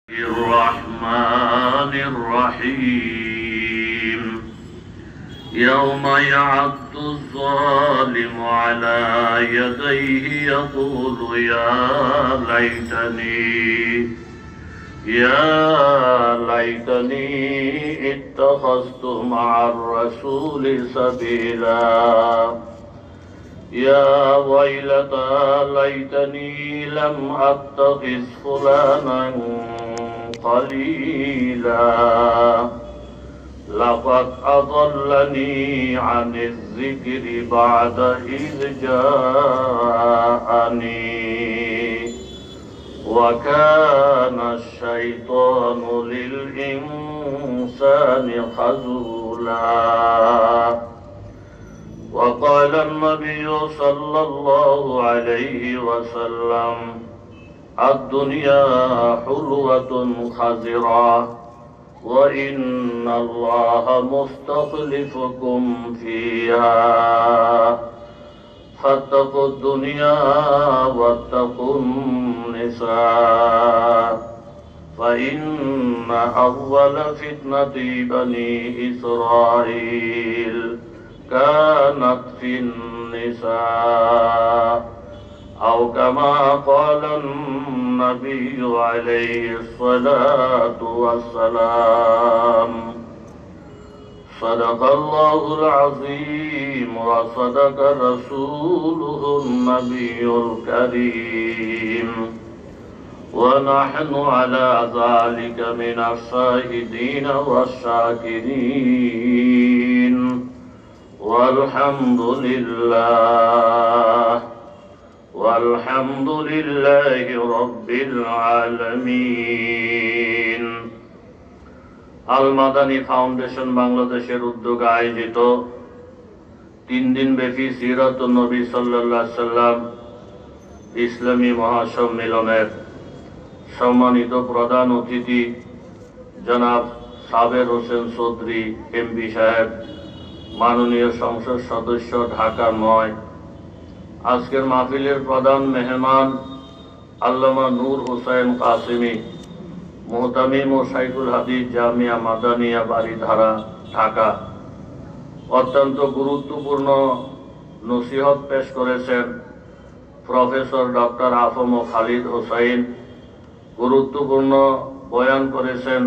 الرحمن الرحيم يوم يعض الظالم على يديه يقول يا ليتني اتخذت مع الرسول سبيلا يا ويلتى ليتني لم أتخذ فلانا قليلا لقد أضلني عن الذكر بعد إذ جاءني وكان الشيطان للإنسان خذولا. وقال النبي صلى الله عليه وسلم الدنيا حلوة خضرا وإن الله مستخلفكم فيها فاتقوا الدنيا واتقوا النساء فإن أول فتنة بني إسرائيل كانت في النساء أو كما قال النبي عليه الصلاة والسلام. صدق الله العظيم وصدق رسوله النبي الكريم ونحن على ذلك من الشاهدين والشاكرين والحمد لله رب العالمين. আল Madani foundation বাংলাদেশের উদ্যোগে আয়োজিত 3 দিন ব্যাপী সিরাতুন নবী সাল্লাল্লাহু আলাইহি সাল্লাম ইসলামী মহাসম্মেলনের সম্মানিত প্রধান অতিথি জনাব সাবের হোসেন চৌধুরী এমপি সাহেব, মাননীয় সংসদ সদস্য ঢাকা 9, আজকের মাহফিলের প্রধান মেহমান আল্লামা নূর হোসেন কাসেমি, মুহতামিম ও শাইখুল হাদিস জামিয়া মাদানিয়া বাড়িধারা ঢাকা, অত্যন্ত গুরুত্বপূর্ণ নসিহত পেশ করেছেন প্রফেসর ডক্টর আফম খালিদ হোসাইন, গুরুত্বপূর্ণ বয়ান করেছেন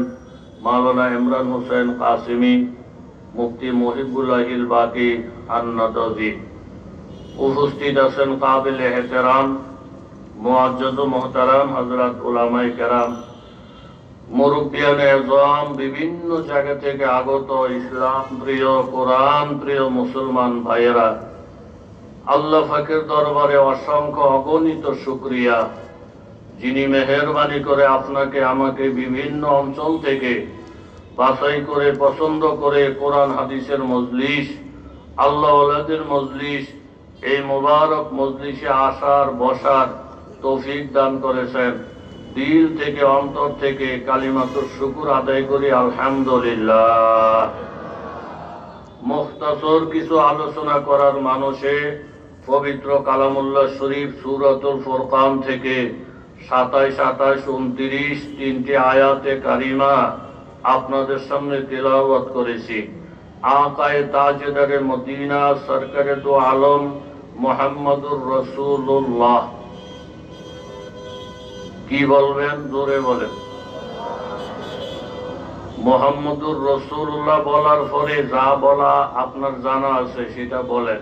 মাওলানা ইমরান হোসেন কাসেমি, মুফতি মুহিবুল্লাহিল বাকি আন-নাদভী। উপস্থিত আছেন কাবিল এহতেরাম মুআজ্জাজ মুহতারাম হযরত উলামায়ে কেরাম, মুরব্বিয়ানে আযম, বিভিন্ন জায়গা থেকে আগত ইসলাম প্রিয় কোরআন প্রিয় মুসলমান ভাইয়েরা, আল্লাহ পাকের দরবারে অসংখ্য অগণিত শুকরিয়া, যিনি মেহেরবানি করে আপনাকে আমাকে বিভিন্ন অঞ্চল থেকে বাছাই করে পছন্দ করে কোরআন হাদিসের মজলিস, আল্লাহ ওয়ালাদের মজলিস, এই মুবারক মজলিসে আসার বসার তৌফিক দান করেছেন। দিল থেকে অন্তর থেকে কালিমাতুর শুকর আদায় করি আলহামদুলিল্লাহ। মুখতাসর কিছু আলোচনা করার মানুষে পবিত্র কালামুল্লাহ শরীফ সূরাতুল ফুরকান থেকে 27, 28, 29 তিনটি আয়াতে কারিমা আপনাদের সামনে তেলাওয়াত করেছি। আকায়ে তাজদারে মদিনা সরকারে দু আলম মুহাম্মদুর রাসূলুল্লাহ। কি বলবেন? জোরে বলেন। মুহাম্মদুর রাসূলুল্লাহ বলার পরে যা বলা আপনার জানা আছে সেটা বলেন।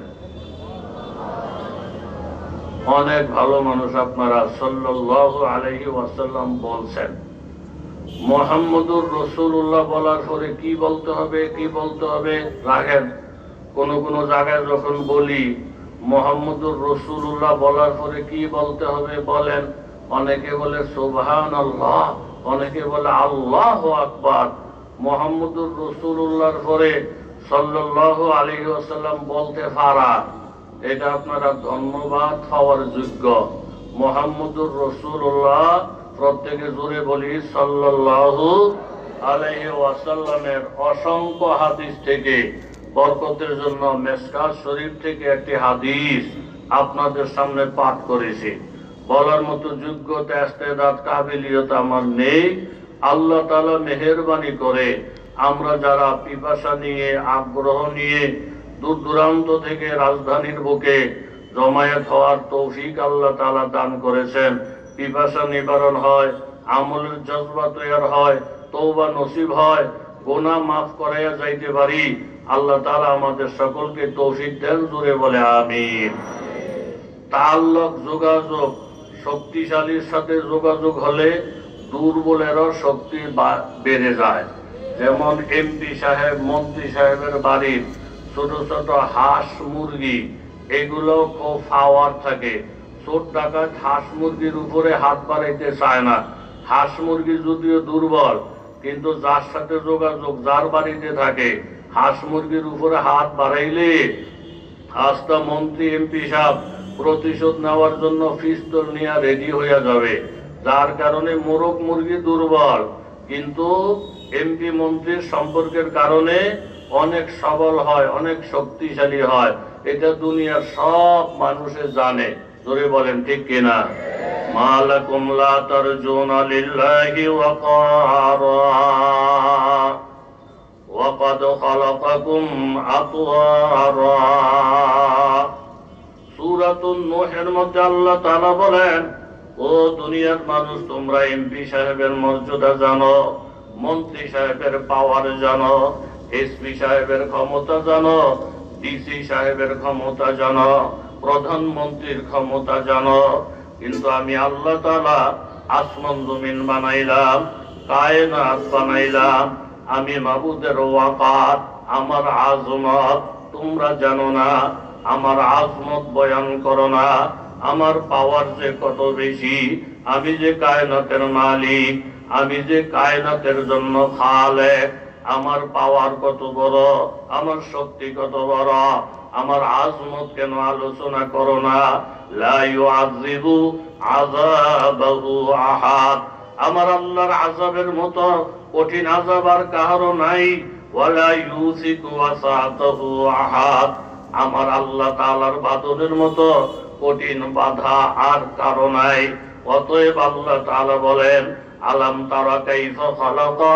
অনেক ভালো মানুষ আপনারা সাল্লাল্লাহু আলাইহি ওয়াসাল্লাম বলছেন। মুহাম্মদুর রাসূলুল্লাহ বলার পরে কি বলতে হবে রাখেন। কোন জায়গায় যখন বলি মুহাম্মদুর রাসূলুল্লাহ বলার পরে কি বলতে হবে বলেন, অনেকে বলে সুবহানাল্লাহ, অনেকে বলে আল্লাহু আকবার। মুহাম্মদুর রাসূলুল্লাহর পরে সাল্লাল্লাহু আলাইহি ওয়াসাল্লাম বলতে পারা, এটা আপনারা ধন্যবাদ পাওয়ার যোগ্য। মুহাম্মদুর রাসূলুল্লাহ প্রত্যেকে জোরে বলি সাল্লাল্লাহু আলাইহি ওয়াসাল্লামের অসংখ্য হাদিস থেকে বরকতের জন্য মেশকাত শরীফ থেকে একটি হাদিস আপনাদের সামনে পাঠ করেছি। বলার মতো যোগ্যতা, ইস্তেদাদ, কাবিলিয়ত আমার নেই। আল্লাহ তাআলা মেহেরবানি করে আমরা যারা পিপাসা নিয়ে আগ্রহ নিয়ে দূর দূরান্ত থেকে রাজধানীর বুকে জমায়েত হওয়ার তৌফিক আল্লাহ তাআলা দান করেছেন, পিপাসা নিবারণ হয়, আমলের জজবা তৈরি হয়, তওবা নসিব হয়, গুনাহ মাফ করাইয়া যাইতে পারি। আল্লাহ তাআলা আমাদের সকলকে তৌফিক দেন, জোরে বলে আমিন। তাআল্লুক যোগাযোগ, শক্তিশালীর সাথে যোগাযোগ হলে দুর্বলেরও শক্তি বেড়ে যায়। যেমন এমপি সাহেব, মন্ত্রী সাহেবের বাড়ির ছোট ছোট হাঁস মুরগি এগুলো খুব পাওয়ার থাকে। চোর ডাকাত হাঁস মুরগির উপরে হাত বাড়াইতে চায় না। হাঁস মুরগি যদিও দুর্বল, কিন্তু যার সাথে যোগাযোগ, যার বাড়িতে থাকে, হাঁস মুরগির উপরে হাত বাড়াইলে আস্থা মন্ত্রী এমপি সাহেব প্রতিশোধ নেওয়ার জন্য পিস্তল নিয়ে রেডি হয়ে যাবে। যার কারণে মোরগ মুরগি দুর্বল, কিন্তু এমপি মন্ত্রীর সম্পর্কের কারণে অনেক সবল হয়, অনেক শক্তিশালী হয়। এটা দুনিয়ার সব মানুষে জানে, ধরে বলেন ঠিক কিনা? মা লাকুম লা তারজুনা লিল্লাহি ওয়াকারা ওয়া ক্বাদ খালাকাকুম আতওয়ারা। সূরাতুন নূহের মধ্যে আল্লাহ তাআলা বলেন, ও দুনিয়ার মানুষ, তোমরা এমপি সাহেবের মর্যাদা জানো, মন্ত্রী সাহেবের পাওয়ার জানো, এসপি সাহেবের ক্ষমতা জানো, ডিসি সাহেবের ক্ষমতা জানো, প্রধানমন্ত্রীর ক্ষমতা জানো, কিন্তু আমি আল্লাহ তাআলা আসমান জমিন বানাইলাম, কায়নাত বানাইলাম, আমি মাবুদের ওয়াকার, আমার আজমত তোমরা জানো না, আমার আজমত বয়ান করো না, আমার পাওয়ার যে কত বেশি, আমি যে কায়নাতের মালিক, আমি যে কায়নাতের জন্য খালেক, আমার পাওয়ার কত বড়, আমার শক্তি কত বড়, আমার আজমত কেন আলোচনা করো না? লা ইউআযিবু আযাবাহু আহাদ, আমার আল্লাহর আযাবের মতো কঠিন আযাব আর কারো নাই। ওয়ালা ইউসিকু ওয়াসাতাহু আহাদ, আমার আল্লাহ তাআলার বাদনের মতো কঠিন বাধা আর কারো নাই। অতএব আল্লাহ তাআলা বলেন, আলাম তারা কাইফা খালাকা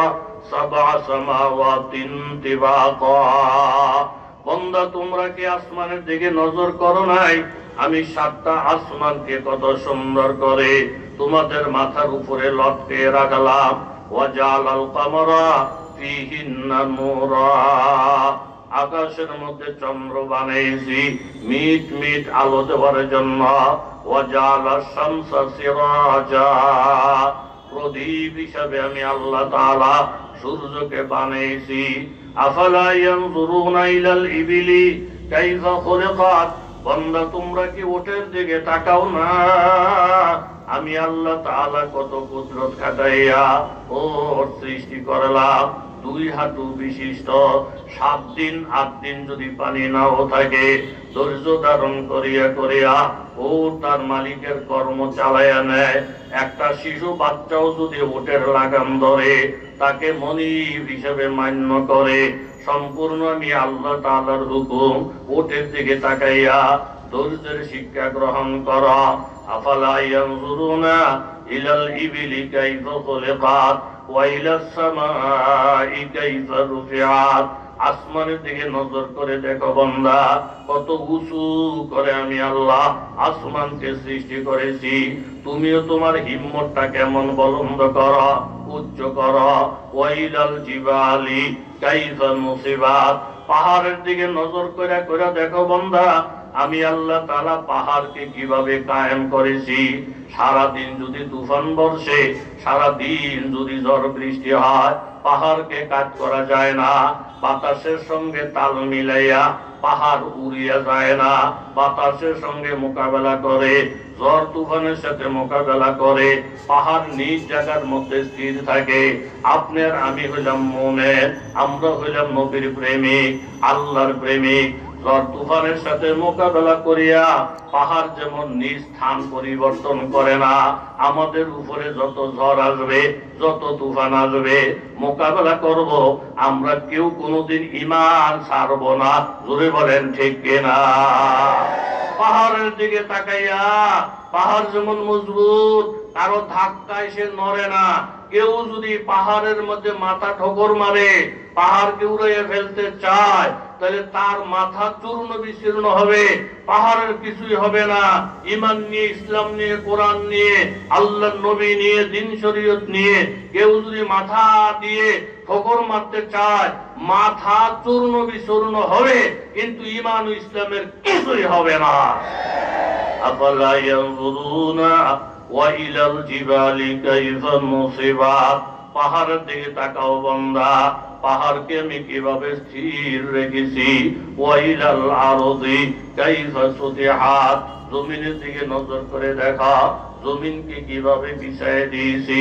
সাবআ সামাওয়াতিন তিবাকা। বান্দা, তোমরা কি আসমানের দিকে নজর করো নাই? আমি 7টা আসমানকে কত সুন্দর করে তোমাদের মাথার উপরে লটকে রাখলাম। ওয়াজালাল কামারা ফীহিন্না নূরা, আকাশের মধ্যে চন্দ্র বানিয়েছি মিট মিট আলো দেওয়ার জন্য। ওয়াজালাশ শামসা সিরাজা, প্রদীপ হিসাবে আমি আল্লাহ তাআলা সূর্যকে বানিয়েছি। আফালা ইয়ানজুরুনা ইলাল ইবিলি কাইফা খুলিকাত, বান্দা তোমরা কি ওটের দিকে তাকাও না? আমি আল্লাহ তাআলা কত কুদরত খাটাইয়া ওট সৃষ্টি করলাম। 2 হাঁটু বিশিষ্ট, 7 দিন 8 দিন যদি পানি নাও থাকে, ধৈর্য ধারণ করিয়া করিয়া ও তার মালিকের কর্ম চালাইয়া নেয়। একটা শিশু বাচ্চাও যদি ওটের লাগাম ধরে, তাকে মনিব হিসেবে মান্য করে। সম্পূর্ণ আমি আল্লাহ তাআলার হুকুম, ওটের দিকে তাকাইয়া ধৈর্যের শিক্ষা গ্রহণ করা। আফালা ইয়ানজুরুনা ইলাল ইবিলি কাইফা খুলিকাত ওয়া ইলাস সামাই কাইফা রুফিআত, আসমানের দিকে নজর করে দেখো বান্দা, কত উঁচু করে আমি আল্লাহ আসমানকে সৃষ্টি করেছি। তুমিও তোমার হিম্মতটা কেমন বুলন্দ করো, উচ্চ করো। ওয়া ইলাল জিবালি কাইফা নুসিবাত, পাহাড়ের দিকে নজর করে করে দেখো বান্দা, আমি আল্লাহ তাআলা পাহাড়কে কিভাবে কায়েম করেছি। সারাদিন যদি তুফান বর্ষে, সারাদিন যদি ঝড় বৃষ্টি হয়, পাহাড়কে কাজ করা যায় না। বাতাসের সঙ্গে তাল মিলাইয়া পাহাড় উড়িয়া যায় না, বাতাসের সঙ্গে মোকাবেলা করে, ঝড় তুফানের সাথে মোকাবেলা করে পাহাড় নিজ জায়গার মধ্যে স্থির থাকে। আপনার আমি হইলাম মুমিন, আমরা হইলাম নবীর প্রেমিক, আল্লাহর প্রেমিক। ঝড় তুফানের সাথে মোকাবেলা করিয়া পাহাড় যেমন নিজ স্থান পরিবর্তন করে না, আমাদের উপরে যত ঝড় আসবে, যত তুফান আসবে, মোকাবেলা করব, আমরা কেউ কোনোদিন ঈমান ছাড়ব না। জোরে বলেন ঠিক কিনা? পাহাড়ের দিকে তাকাইয়া, পাহাড় যেমন মজবুত, কারো ধাক্কায় সে নড়ে না। কেউ যদি পাহাড়ের মধ্যে মাথা ঠোকর মারে, পাহাড়কে উড়িয়ে ফেলতে চায়, তাহলে তার মাথা চূর্ণ বিচূর্ণ হবে, পাহাড়ের কিছুই হবে না। ঈমান নিয়ে, ইসলাম নিয়ে, কোরআন নিয়ে, আল্লাহর নবী নিয়ে, দ্বীন শরীয়ত নিয়ে কেউ যদি মাথা দিয়ে ঠোকর মারতে চায়, মাথা চূর্ণ বিচূর্ণ হবে, কিন্তু ঈমান ও ইসলামের কিছুই হবে না। আফালা ইয়ানজুরুনা ওয়া ইলাল জিবালি কাইফা নুসিবাত। পাহাড়ের দিকে তাকাও বান্দা, পাহাড়কে আমি কিভাবে স্থির রেখেছি। ওয়া ইলাল আরদি কাইফা সুতিহাত। জমিনের দিকে নজর করে দেখা, জমিনকে কিভাবে বিছায় দিয়েছি।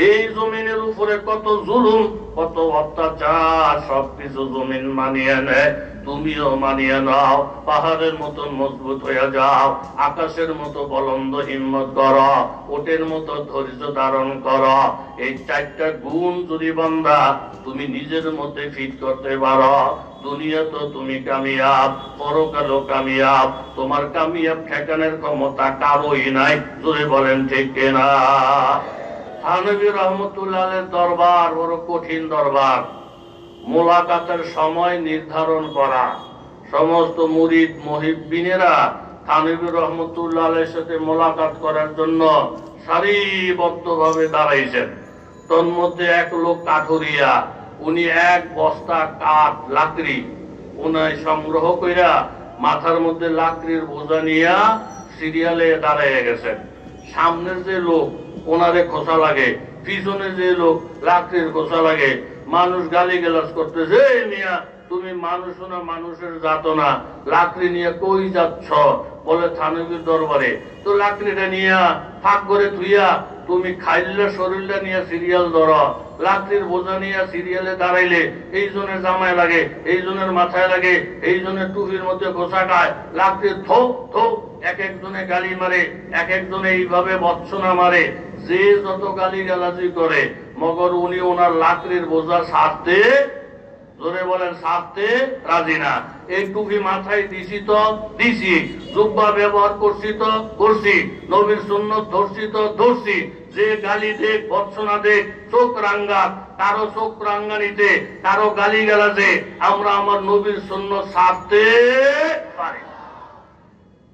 এই জমিনের উপরে কত জুলুম, কত অত্যাচার, সবকিছু জমিন মানিয়ে নেয়। তুমিও মানিয়ে নাও, পাহাড়ের মতো মজবুত হয়ে যাও, আকাশের মতো বলন্দ হিম্মত করো, ওটের মতো ধৈর্য ধারণ করো। এই চারটা গুণ যদি বান্দা তুমি নিজের মধ্যে ফিট করতে পারো, দুনিয়া তো তুমি কামিয়াব, পরকালও কামিয়াব। তোমার কামিয়াব ঠেকানোর ক্ষমতা কারোই নাই। জোরে বলেন ঠিক কিনা? থানভী রহমতুল্লাহ আলাইহির দরবার বড় কঠিন দরবার। মোলাকাতের সময় নির্ধারণ করা। সমস্ত মুরিদ মুহিব্বিনেরা থানভী রহমতুল্লাহ আলাইহির সাথে মোলাকাত করার জন্য সারিবদ্ধভাবে দাঁড়াইছেন। তন্মধ্যে এক লোক কাঠুরিয়া, উনি এক বস্তা কাঠ লাকড়ি উনায় সংগ্রহ কইরা মাথার মধ্যে লাকড়ির বোঝা নিয়া সিরিয়ালে দাঁড়াইয়া গেছেন। সামনের যে লোক ওনারে খোঁচা লাগে, পিছনে যে লোক লাকড়ির খোঁচা লাগে। মানুষ গালিগালাজ করতেছে, মিয়া তুমি মানুষ না, মানুষের জাত না, লাকড়ি নিয়ে কই যাচ্ছ? বলে থানভীর দরবারে। তো লাকড়িটা নিয়া ফাঁক করে ধুইয়া তুমি খাইলে শরীরটা নিয়ে সিরিয়াল ধরো, লাকড়ির বোঝা নিয়ে সিরিয়ালে দাঁড়াইলে এই জনের জামায় লাগে, এই জনের মাথায় লাগে, এই জনের টুপির মধ্যে খোঁচা খায়, লাকড়ির থোক থোক এক একজনে গালি মারে, এক একজনে এইভাবে বর্ষনা মারে। যে যত গালি গালাজি করে, মগর উনি ওনার লাকড়ির বোঝা সারতে, জোরে বলেন, সারতে রাজি না। এই টুপি মাথায় দিছি তো দিছি, জুব্বা ব্যবহার করছি তো করছি, নবীর সুন্নত ধরছি তো ধরছি। যে গালি দেখ, বর্ষনা দেখ, চোখ রাঙ্গা, কারো চোখ রাঙ্গানিতে, কারো গালি গালাজে আমরা আমার নবীর সুন্নত সারতে পারি।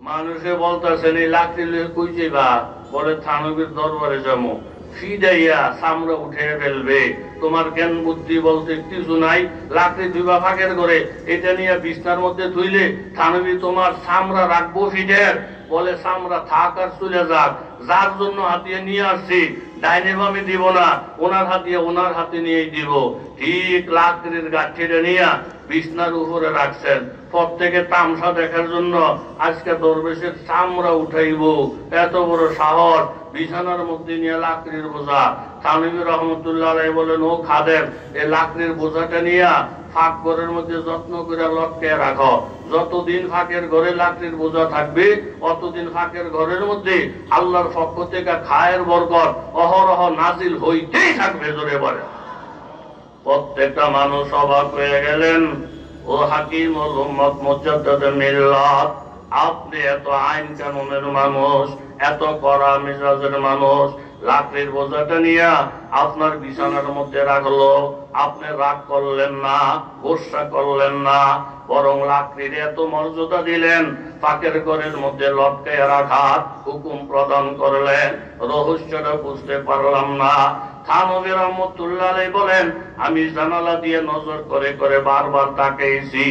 মানুষে বলতেছেন এই লাকড়ি লয়ে কই যাইবা? বলে থানভীর দরবারে যাবো। ফিডাইয়া চামড়া উঠে ফেলবে। তোমার জ্ঞান বুদ্ধি বলতে কিছু নাই। লাকড়ি ধুইবা ফাঁকের করে, এটা নিয়ে বিছনার মধ্যে ধুইলে থানভী তোমার চামড়া রাখবো ফিডের? বলে চামড়া থাক আর চলে যাক, যার জন্য হাতিয়ে নিয়ে আসছি ডাইনে বামে দিব না, ওনার হাতিয়ে ওনার হাতে নিয়েই দিব। ঠিক লাকড়ির গাঠিটা নিয়ে বিছনার উপরে রাখছেন। পর থেকে তামসা দেখার জন্য আজকে দরবেশের চামড়া উঠাইব, এত বড় সাহস। বিছানার মধ্যে নিয়ে লাকড়ির বোঝা। থানভী রহমতুল্লাহ আলাইহি বলেন, ও খাদেম, এই লাকড়ির বোঝাটা নিয়ে ফাঁক ঘরের মধ্যে যত্ন করে লটকে রাখো। যতদিন ফাঁকের ঘরে লাকড়ির বোঝা থাকবে, অতদিন ফাঁকের ঘরের মধ্যে আল্লাহর পক্ষ থেকে খায়ের বরকত অহরহ নাজিল হইতেই থাকবে। জোরে বলে। প্রত্যেকটা মানুষ অবাক হয়ে গেলেন। ও হাকিম ও উম্মত মুজাদ্দিদ মিল্লাত, আপনি এত আইন কানুনের মানুষ, এত কড়া মেজাজের মানুষ, লাকড়ির বোঝাটা নিয়ে আপনার বিছানার মধ্যে রাখলো, আপনি রাগ করলেন না, গোসা করলেন না, বরং লাকড়ির এত মর্যাদা দিলেন, ফাঁকের ঘরের মধ্যে লটকায় রাখার হুকুম প্রদান করলেন। রহস্যটা বুঝতে পারলাম না। থানভী রহমতুল্লাহ আলাইহি বলেন, আমি জানালা দিয়ে নজর করে করে বারবার তাকাইছি।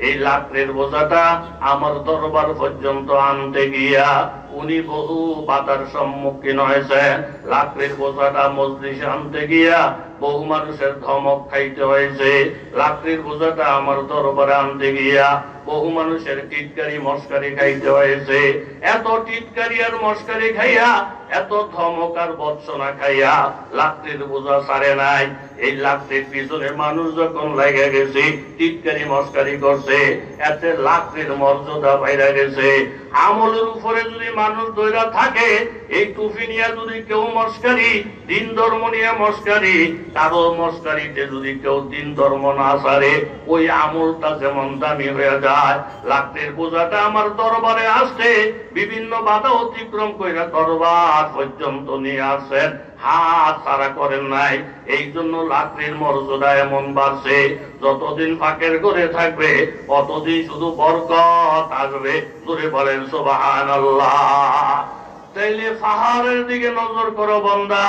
এই লাকড়ির বোঝাটা আমার দরবার পর্যন্ত আনতে গিয়া উনি বহু বাধার সম্মুখীন হয়েছেন। লাকড়ির বোঝাটা মজলিসে আনতে গিয়া বহু মানুষের ধমক খাইতে হয়েছে। লাকড়ির বোঝাটা আমার দরবারে আনতে গিয়া বহু মানুষের টিটকারি মস্কারি খাইতে হয়েছে। এত টিটকারি আর মস্কারি খাইয়া, এত ধমক আর বর্ষনা খাইয়া লাকড়ির বোঝা ছাড়ে নাই। এই লাকড়ির পিছনে মানুষ যখন লেগে গেছে, টিটকারি মস্কারি করছে, এতে লাকড়ির মর্যাদা বাইরে গেছে। আমলের উপরে যদি মানুষ দইরা থাকে, এই টুপি নিয়ে যদি কেউ মস্কারি, দিন ধর্ম নিয়ে মস্কারি, কারো মস্কারিতে যদি কেউ দিন ধর্ম না ছাড়ে, ওই আমলটা যেমন দামি হয়ে যায়, যায়। লাকড়ির বোঝাটা আমার দরবারে আসছে, বিভিন্ন বাধা অতিক্রম কইরা দরবার পর্যন্ত নিয়ে আসেন, হাত তারা করেন নাই। এই জন্য লাকড়ির মর্যাদা এমন বাড়ছে, যতদিন ফাঁকের করে থাকবে ততদিন শুধু বরকত আসবে। জোরে বলেন সুবহানাল্লাহ। তাইলে পাহাড়ের দিকে নজর করো বান্দা।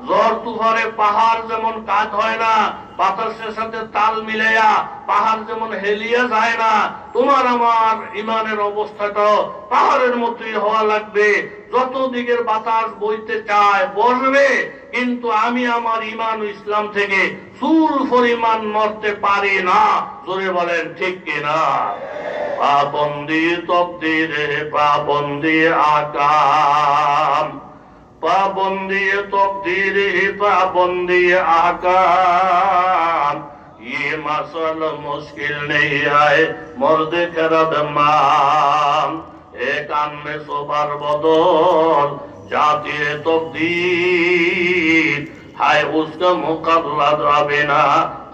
ঝড় তুফানে পাহাড় যেমন কাজ হয় না, বাতাসের সাথে তাল মিলাইয়া পাহাড় যেমন হেলিয়া যায় না, তোমার আমার ইমানের অবস্থাটা পাহাড়ের মতোই হওয়া লাগবে। যত দিকের বাতাস বইতে চায় বসবে, কিন্তু আমি আমার ইমান ও ইসলাম থেকে চুল পরিমাণ মরতে পারি না। জোরে বলেন ঠিক কিনা? পাবন্দি তকদিরে পাবন্দি আকাম, पाबंदी तकदीर पाबंदी आकाम, ये मसल मुश्किल नहीं आए मर्द खरद माम। एक कान में सोबार बदल जाती है तकदीर, है उसका मुकर्रर रबना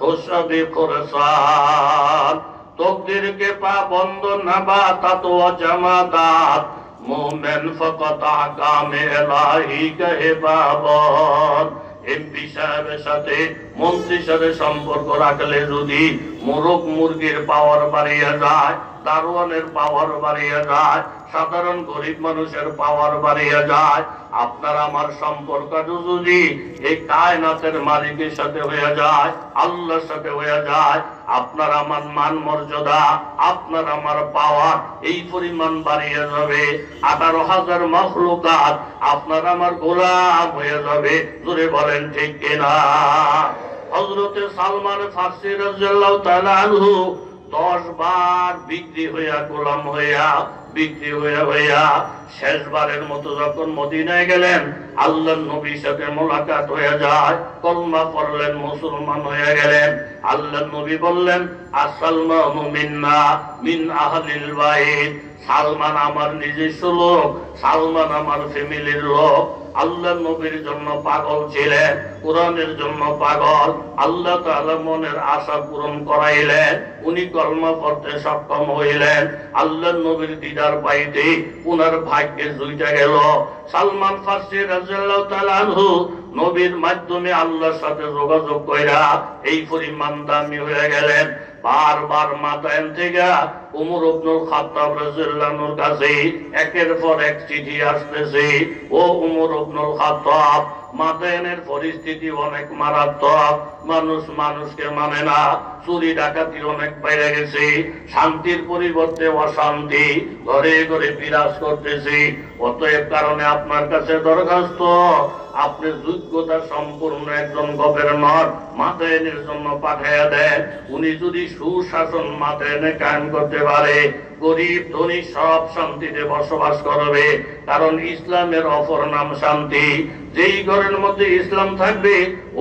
खुश भी खुरसान। तकदीर के पाबंद नबातात व जमादात, मोमेन फकत आकामे इलाही कहे बाबन। এমপি সাহেবের সাথে মন্ত্রীর সাথে সম্পর্ক রাখলে যদি মোরগ মুরগির পাওয়ার বাড়িয়ে যায়, দারোয়ানের পাওয়ার বাড়িয়ে যায়, সাধারণ গরিব মানুষের পাওয়ার বাড়িয়ে যায়, আপনার আমার সম্পর্ক যদি এই কায়নাতের মালিকের সাথে হয়ে যায়, আল্লাহর সাথে হয়ে যায়, আপনার আমার মান মর্যাদা, আপনার আমার পাওয়ার এই পরিমাণ বাড়িয়ে যাবে। 18,000 মাখলুকাত আপনার আমার গোলাম হয়ে যাবে। জোরে বলেন ঠিক কিনা? হযরতে সালমান ফারসি রাদিয়াল্লাহু তাআলা আনহু 10 বার বিক্রি হইয়া গোলাম হইয়া বিক্রি হইয়া শেষবারের মতো যখন মদিনায় গেলেন, আল্লাহর নবীর সাথে মোলাকাত হয়ে যায়, কলমা পড়লেন, মুসলমান হয়ে গেলেন। আল্লাহর নবী বললেন, আসসালমানু মিন্না মিন আহলিল বাইত। সালমান আমার নিজস্ব লোক, সালমান আমার ফ্যামিলির লোক। আল্লাহ নবীর জন্য পাগল ছিলেন, কোরআনের জন্য পাগল। আল্লাহ তাআলা মনের আশা পূরণ করাইলেন, উনি কলমা পড়তে সক্ষম হইলেন। আল্লাহ নবীর দিদার পাইতে উনার ভাগ্যে জুইটা গেল। সালমান ফারসি রাদিয়াল্লাহু তাআলা আনহু নবীর মাধ্যমে আল্লাহর সাথে যোগাযোগ কইরা এই পরিমাণ দামি হয়ে গেলেন। বারবার মাতায়েন থেকে উমর ইবনুল খাত্তাব রাদিয়াল্লাহু আনহুর কাছে একের পর এক চিঠি আসতেছে। ও উমর ইবনুল খাত্তাব, মাতায়েনের পরিস্থিতি অনেক মারাত্মক, মানুষ মানুষকে মানে না, চুরি ডাকাতি অনেক বেড়ে গেছে, শান্তির পরিবর্তে অশান্তি ঘরে ঘরে বিরাজ করতেছে। অতএব কারণে আপনার কাছে দরখাস্ত, আপনি যোগ্যতা সম্পূর্ণ একজন গভর্নর মাতায়েনের জন্য পাঠাইয়া দেন। উনি যদি সুশাসন মাতায়েনে কায়েম করতে পারে, গরিব ধনী সব শান্তিতে বসবাস করবে। কারণ ইসলামের অপর নাম শান্তি। যেই ঘরের মধ্যে ইসলাম থাকবে,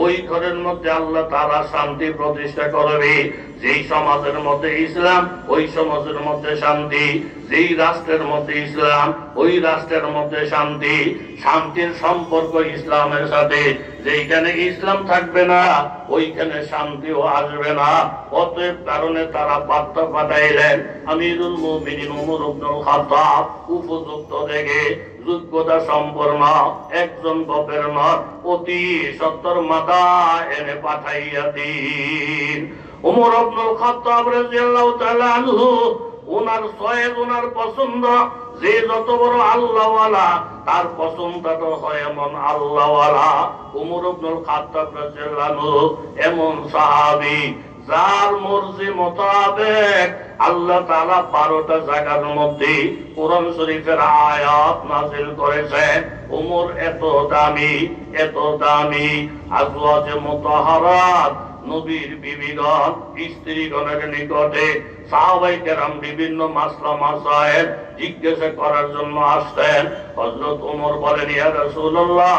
ওই ঘরের মধ্যে আল্লাহ তাআলা শান্তি প্রতিষ্ঠা করবে। যেই সমাজের মধ্যে ইসলাম, ওই সমাজের মধ্যে শান্তি। যেই রাষ্ট্রের মধ্যে ইসলাম, ওই রাষ্ট্রের মধ্যে শান্তি। শান্তির সম্পর্ক ইসলামের সাথে। যেইখানে ইসলাম থাকবে না, ওইখানে শান্তিও আসবে না। অতএব কারণে তারা বার্তা পাঠাইলেন, আমিরুল মুমিনিন ওমর ইবনুল খাত্তাব উপযুক্ত দেখে যোগ্যতা সম্পন্ন একজন গভর্নর অতি সত্তর মাথা এনে পাঠাইয়া দিন। ওমর ইবনুল খাত্তাব রাদিয়াল্লাহু তাআলা আনহু ওনার চয়েস, ওনার পছন্দ, যে যত বড় আল্লাহওয়ালা তার পছন্দটা হয় এমন আল্লাহওয়ালা। ওমর ইবনুল খাত্তাব রাদিয়াল্লাহু আনহু এমন সাহাবী যার মর্জি মোতাবেক আল্লাহ তাআলা 12টা জায়গার মধ্যে কোরআন শরীফের আয়াত নাযিল করেছেন। ওমর এত দামি, এত দামি। আজওয়াজে মুতাহহারাত নবীর বিবিগণ স্ত্রীগণের নিকটে সাহাবায়ে কেরাম বিভিন্ন মাসলা মাসায়েল জিজ্ঞাসা করার জন্য আসতেন। হযরত ওমর বলেন, ইয়া রাসূলুল্লাহ,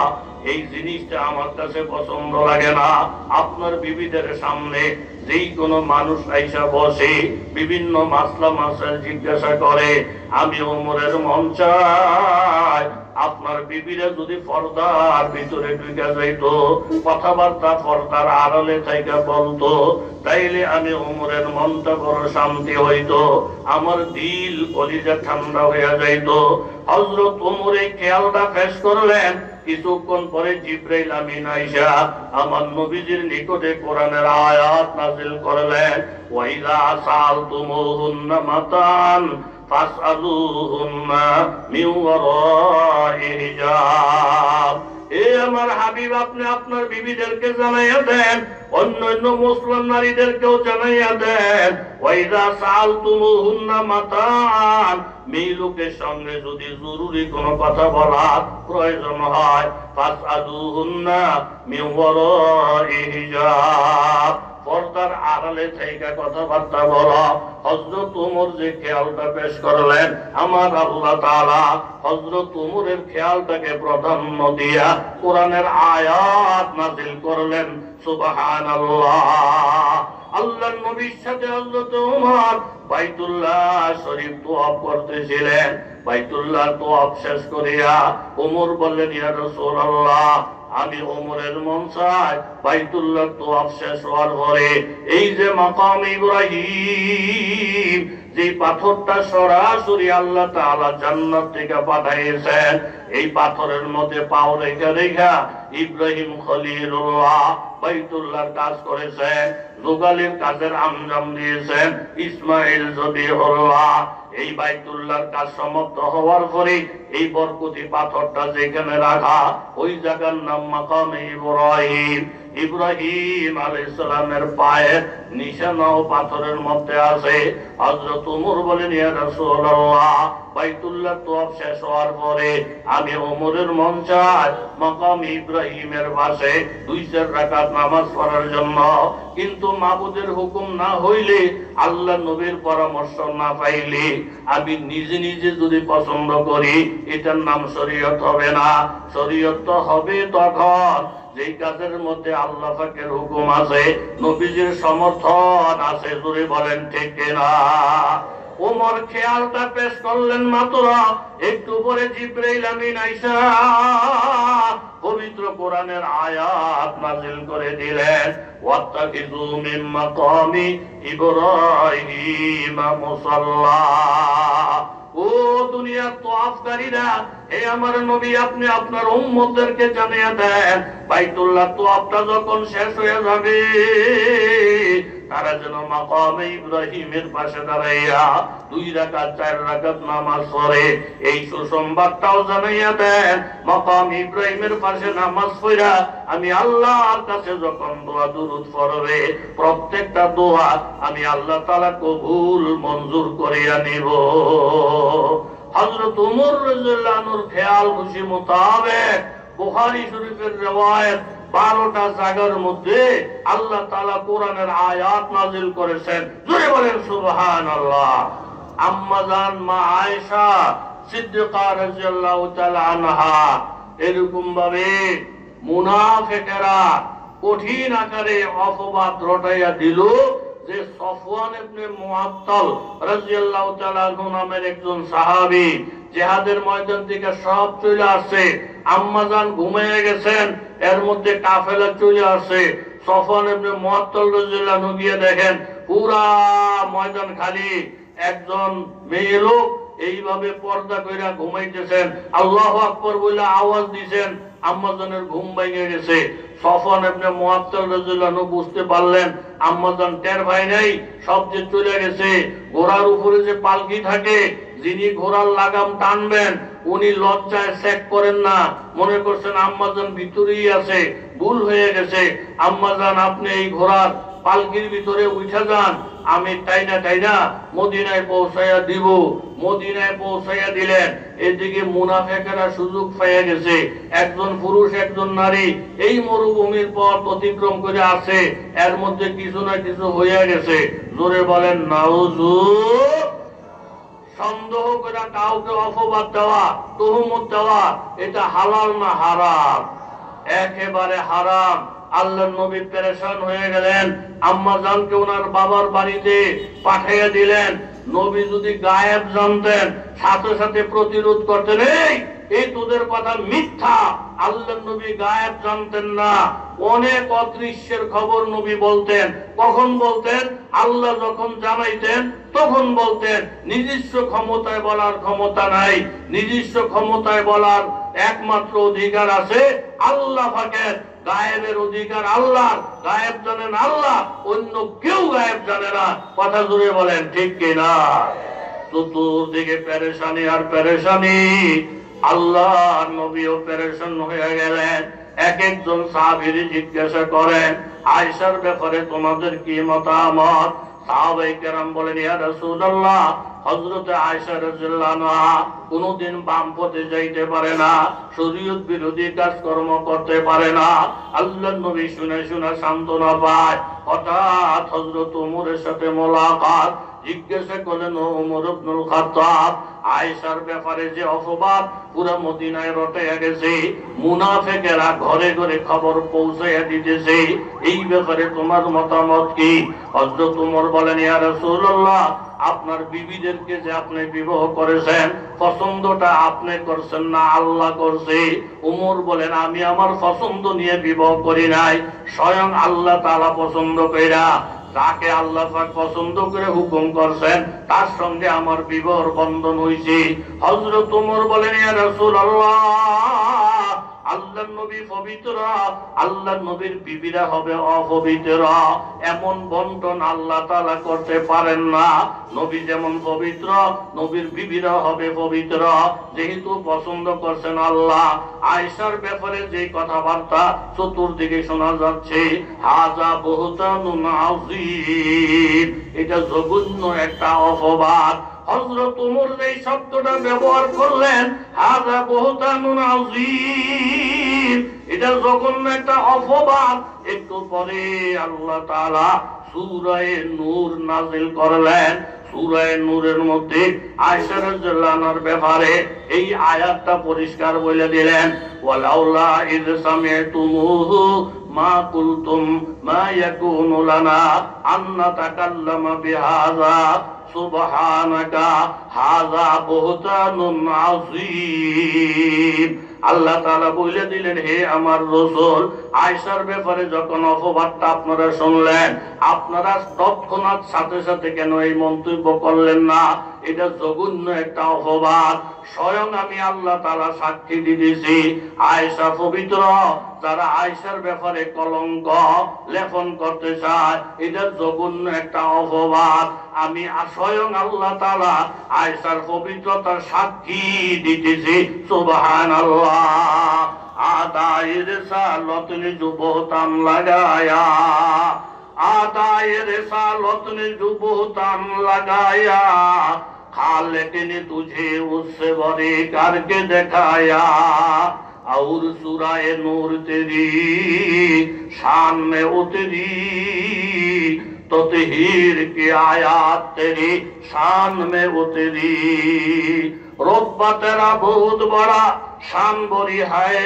এই জিনিসটা আমার কাছে পছন্দ লাগে না। আপনার বিবিদের সামনে যেই কোনো মানুষ আইসা বসে বিভিন্ন মাসলা মাসায়েল জিজ্ঞাসা করে, আমি ওমরের মন চাই আপনার বিবিরা যদি পর্দার ভিতরে ঢুকে যাইতো, কথাবার্তা পর্দার আড়ালে থেকে বলতো, তাইলে আমি ওমরের মনটা বড় শান্তি হইতো, আমার দিল কলিজা ঠান্ডা হইয়া যাইতো। হযরত ওমর এই খেয়ালটা পেশ করলেন। কিছুক্ষণ পরে জিবরাইল আমিন আইসা আমার নবীজির নিকটে কোরআনের আয়াত নাযিল করলেন, ওয়াইযা সালতুমুহুন্না মাতান ফাসআলুহুন্না মিন ওয়ারাই হিজাব। এ আমার হাবিব, আপনি আপনার বিবিদেরকে জানাইয়া দেন, অন্যান্য মুসলিম নারীদেরকেও জানাইয়া দেন, ওয়াইযা সালতুমুহুন্না মাতান, মেয়ে লোকের সঙ্গে যদি জরুরি কোনো কথা বলার প্রয়োজন হয়, ফাসআলুহুন্না মিন ওয়ারাই হিজাব, পর্দার আড়ালে থেকে কথাবার্তা বলা। হযরত ওমর যে খেয়ালটা পেশ করলেন, আমার আল্লাহ তাআলা হযরত ওমরের খেয়ালটাকে প্রাধান্য দিয়া কোরআনের আয়াত নাযিল করলেন। সুবহানাল্লাহ। আল্লাহর নবীর সাথে হযরত ওমর বাইতুল্লাহ শরীফ তোয়াফ করতেছিলেন। বাইতুল্লাহ তোয়াফ শেষ করিয়া ওমর বললেন, ইয়া রাসূলুল্লাহ, আমি ওমরের মন চাই বাইতুল্লাহ তোয়াফ শেষ হওয়ার পরে এই যে মাকাম ইব্রাহিম, যে পাথরটা সরাসরি আল্লাহ তাআলা জান্নাত থেকে পাঠাইয়েছেন, এই পাথরের মধ্যে পাও রেখা রেখা ইব্রাহিম খলিলুল্লাহ বাইতুল্লাহর কাজ করেছেন, যোগালির কাজের আঞ্জাম দিয়েছেন ইসমাইল জবিহুল্লাহ। এই বাইতুল্লাহর কাজ সমাপ্ত হওয়ার পরে এই বরকতি পাথরটা যেখানে রাখা, ওই জায়গার নাম মাকামে ইব্রাহিম। ইব্রাহিম আলাইহিস সালামের পায়ের নিশানাও পাথরের মধ্যে আছে। হযরত ওমর বলেন, ইয়া রাসূলুল্লাহ, বাইতুল্লাহ তোয়াফ শেষ হওয়ার পরে আমি ওমরের মন চাই মাকাম ইব্রাহিমের পাশে 2-4 রাকাত নামাজ পড়ার জন্য, কিন্তু মাবুদের হুকুম না হইলে, আল্লাহ নবীর পরামর্শ না পাইলে, আমি নিজে নিজে যদি পছন্দ করি, এটার নাম শরীয়ত হবে না। শরীয়ত তো হবে তখন যেই কাজের মধ্যে আল্লাহ পাকের হুকুম আছে, নবীজির সমর্থন আছে। জোরে বলেন ঠিক কিনা? ওমর খেয়ালটা পেশ করলেন মাত্র, একটু পরে জিবরাইল আমিন আইসা পবিত্র কোরআনের আয়াত নাযিল করে দিলেন, ওয়াত্তাখিযু মিন মাকামি ইব্রাহিম মুসাল্লা। ও দুনিয়ার তোয়াফকারীরা, হে আমার নবী, আপনি আপনার উম্মতদেরকে জানিয়ে দেন, বাইতুল্লাহ তোয়াফটা যখন শেষ হয়ে যাবে, তারা যেন মাকামে ইব্রাহিমের পাশে দাঁড়াইয়া 2 রাকাত 4 রাকাত নামাজ পড়ে। এই সুসংবাদটাও জানাইয়া দেন, মাকাম ইব্রাহিমের পাশে নামাজ পড়া আমি আল্লাহর কাছে যখন দোয়া দুরূদ পড়বে, প্রত্যেকটা দোয়া আমি আল্লাহ তাআলা কবুল মঞ্জুর করিয়া নিব। হযরত ওমর রাদিয়াল্লাহু আনহুর খেয়াল খুশি মোতাবেক বুখারী শরীফের riwayat 12টা জায়গার মধ্যে আল্লাহ তাআলা কোরআনের আয়াত নাযিল করেছেন। জোরে বলেন সুবহানাল্লাহ। আম্মা জান মা আয়েশা সিদ্দিকা রাদিয়াল্লাহু তাআলা আনহা এরকম ভাবে মুনাফিকেরা কঠিন আকারে অপবাদ রটাইয়া দিল যে সফওয়ান ইবনে মুআত্তাল রাদিয়াল্লাহু তাআলা আনহু নামের একজন সাহাবী জিহাদের ময়দান থেকে সব চলে আসে, আম্মাজান ঘুমিয়ে গেছেন, এর মধ্যে কাফেলা চলে আসে। সফওয়ান ইবনে মুআত্তাল রাদিয়াল্লাহু আনহু গিয়ে দেখেন পুরা ময়দান খালি, একজন মেয়ে লোক এইভাবে পর্দা কইরা ঘুমাইতেছেন, আল্লাহু আকবার বলে আওয়াজ দিবেন, আম্মাজানের ঘুম ভেঙে গেছে। সফওয়ান ইবনে মুআত্তাল রাদিয়াল্লাহু আনহু বুঝতে পারলেন আম্মাজান টের পায় নাই, সব যে চলে গেছে। ঘোড়ার উপরে যে পালকি থাকে, যিনি ঘোড়ার লাগাম টানবেন উনি লজ্জায় চেক করেন না, মনে করছেন আম্মাজান ভিতরেই আছে, ভুল হয়ে গেছে। আম্মাজান আপনি এই ঘোড়ার পালকির ভিতরে উঠে যান, আমি টাইনা মদিনায় পৌঁছাইয়া দিব। মদিনায় পৌঁছাইয়া দিলেন। এদিকে মুনাফিকরা সুযোগ পেয়ে গেছে, একজন পুরুষ একজন নারী এই মরুভূমির পথ অতিক্রম করে আসে, এর মধ্যে কিছু না কিছু হয়ে গেছে। জোরে বলেন নাউজু। সন্দেহ করে কাউকে অপবাদ দেওয়া, তুহমত দেওয়া, এটা হালাল না হারাম? একেবারে হারাম। আল্লাহর নবী পেরেশান হয়ে গেলেন, আম্মা জানকে ওনার বাবার বাড়িতে পাঠিয়ে দিলেন। নবী যদি গায়েব জানতেন সাথে সাথে প্রতিরোধ করতেন, এই এই তোদের কথা মিথ্যা। আল্লাহর নবী গায়েব জানতেন না, অনেক অদৃশ্যের খবর নবী বলতেন। কখন বলতেন? আল্লাহ যখন জানাইতেন তখন বলতেন। নিজস্ব ক্ষমতায় বলার ক্ষমতা নাই, নিজস্ব ক্ষমতায় বলার একমাত্র অধিকার আছে আল্লাহ পাকের। গায়েবের অধিকার আল্লাহ, গায়েব জানেন আল্লাহ, অন্য কেউ গায়েব জানে না। কথা জুড়ে বলেন ঠিক কিনা? চতুর্দিকে পেরেশানি আর পেরেশানি। আল্লাহ নবীও পেরেশান হয়ে গেলেন। এক একজন সাহাবীরে জিজ্ঞাসা করেন, আয়েশার ব্যাপারে তোমাদের কি মতামত? সাহাবায়ে কেরাম বলেন, ইয়া রাসূলুল্লাহ, হযরতে আয়েশা রাদিয়াল্লাহু আনহা কোনদিন বাম পথে যাইতে পারে না, শরীয়ত বিরোধী কাজকর্ম করতে পারে না। আল্লাহর নবী শুনে শুনে সান্ত্বনা পায়। হঠাৎ হযরত ওমরের সাথে মোলাকাত। জিজ্ঞাসা করলেন, ওমর ইবনুল খাত্তাব, আয়েশার ব্যাপারে যে অপবাদ পুরো মদিনায় রটাইয়া গেছে, মুনাফিকেরা ঘরে ঘরে খবর পৌঁছাইয়া দিতেছে, এই ব্যাপারে তোমার মতামত কি? হযরত ওমর বলেন, ইয়া রাসূলুল্লাহ, আপনার বিবিদেরকে যে আপনি বিবাহ করেছেন, পছন্দটা আপনি করছেন না আল্লাহ করছে। ওমর বলেন, আমি আমার পছন্দ নিয়ে বিবাহ করি নাই, স্বয়ং আল্লাহ তাআলা পছন্দ কইরা তাকে আল্লাহ পাক পছন্দ করে হুকুম করছেন, তার সঙ্গে আমার বিবাহর বন্ধন হইছে। হযরত ওমর বলেন, ইয়া রাসূলুল্লাহ, আল্লাহর নবী পবিত্র, আল্লাহর নবীর বিবিরা হবে অপবিত্র, এমন বন্টন আল্লাহ তাআলা করতে পারেন না। নবী যেমন পবিত্র, নবীর বিবিরা হবে পবিত্র, যেহেতু পছন্দ করছেন আল্লাহ। আয়েশার ব্যাপারে যে কথাবার্তা চতুর্দিকে শোনা যাচ্ছে, হাযা বুহতানুন আযীম, এটা জঘন্য একটা অপবাদ। হযরত ওমর এই শব্দটা ব্যবহার করলেন, হাযা বুহতানুন আযীম, এটা জঘন্য একটা অপবাদ। একটু পরে আল্লাহ তাআলা সূরা নূর নাযিল করলেন। সূরা নূরের মধ্যে আয়েশা রাদিয়াল্লাহু আনহার ব্যাপারে এই আয়াতটা পরিষ্কার বলে দিলেন, ওয়ালাউলা ইয সামি'তুমুহু মা কুলতুম মা ইয়াকুনু লানা আন নাতাকাল্লামা বিহাযা সুবহানাকা হাযা বুহতানুন আযীম। আল্লাহ তাআলা বলে দিলেন, হে আমার রাসূল, আয়েশার ব্যাপারে যখন অপবাদটা আপনারা শুনলেন, আপনারা তৎক্ষণাৎ সাথে সাথে কেন এই মন্তব্য করলেন না? এটা জঘন্য একটা অপবাদ। স্বয়ং আমি আল্লাহ তাআলা সাক্ষী দিতেছি, আয়েশা পবিত্র। যারা আয়েশার ব্যাপারে কলঙ্ক লেখন করতে চায়, এটা জঘন্য একটা অপবাদ। আমি স্বয়ং আল্লাহ তাআলা আয়েশার পবিত্রতার সাক্ষী দিতেছি। সুবহানাল্লাহ। আদায়ের সালত নিজু বহুতান লাগায়া, আদায়ের सालत ने जो बोहतान लगाया, खालिक ने तुझे उससे बड़े करके दिखाया। और सूराए नूर तेरी शान में उतरी, तो तहीर की आयात तेरी शान में उतरी। रुतबा तेरा बहुत बड़ा, शान बड़ी है,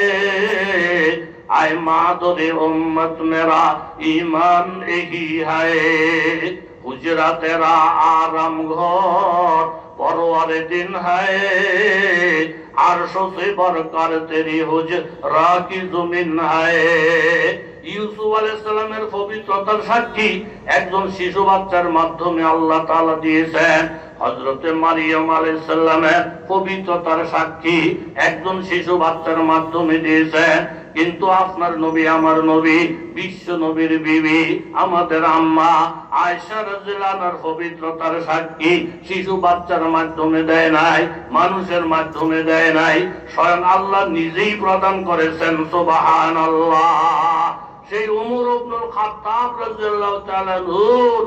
आए मादरे उम्मत मेरा ईमान यही है। हुजरा तेरा आराम घर परवारे दिन है, अर्शों से बढ़कर तेरी हुजरा की जमीन है। ইউসুফ আলাইহিস সালামের পবিত্রতার সাক্ষী একজন শিশু বাচ্চার মাধ্যমে আল্লাহ তাআলা দিয়েছেন। হযরতে মারিয়াম আলাইহিস সালামের পবিত্রতার সাক্ষী একজন শিশু বাচ্চার মাধ্যমে দিয়েছেন। কিন্তু আপনার নবী, আমার নবী, বিশ্ব নবীর বিবি, আমাদের আম্মা আয়েশা রাদিয়াল্লাহু আনহার পবিত্রতার সাক্ষী শিশু বাচ্চার মাধ্যমে দেয় নাই, মানুষের মাধ্যমে দেয় নাই, স্বয়ং আল্লাহ নিজেই প্রদান করেছেন। সুবহানাল্লাহ। সেই ওমর ইবনুল খাত্তাব রাদিয়াল্লাহু তাআলা নূর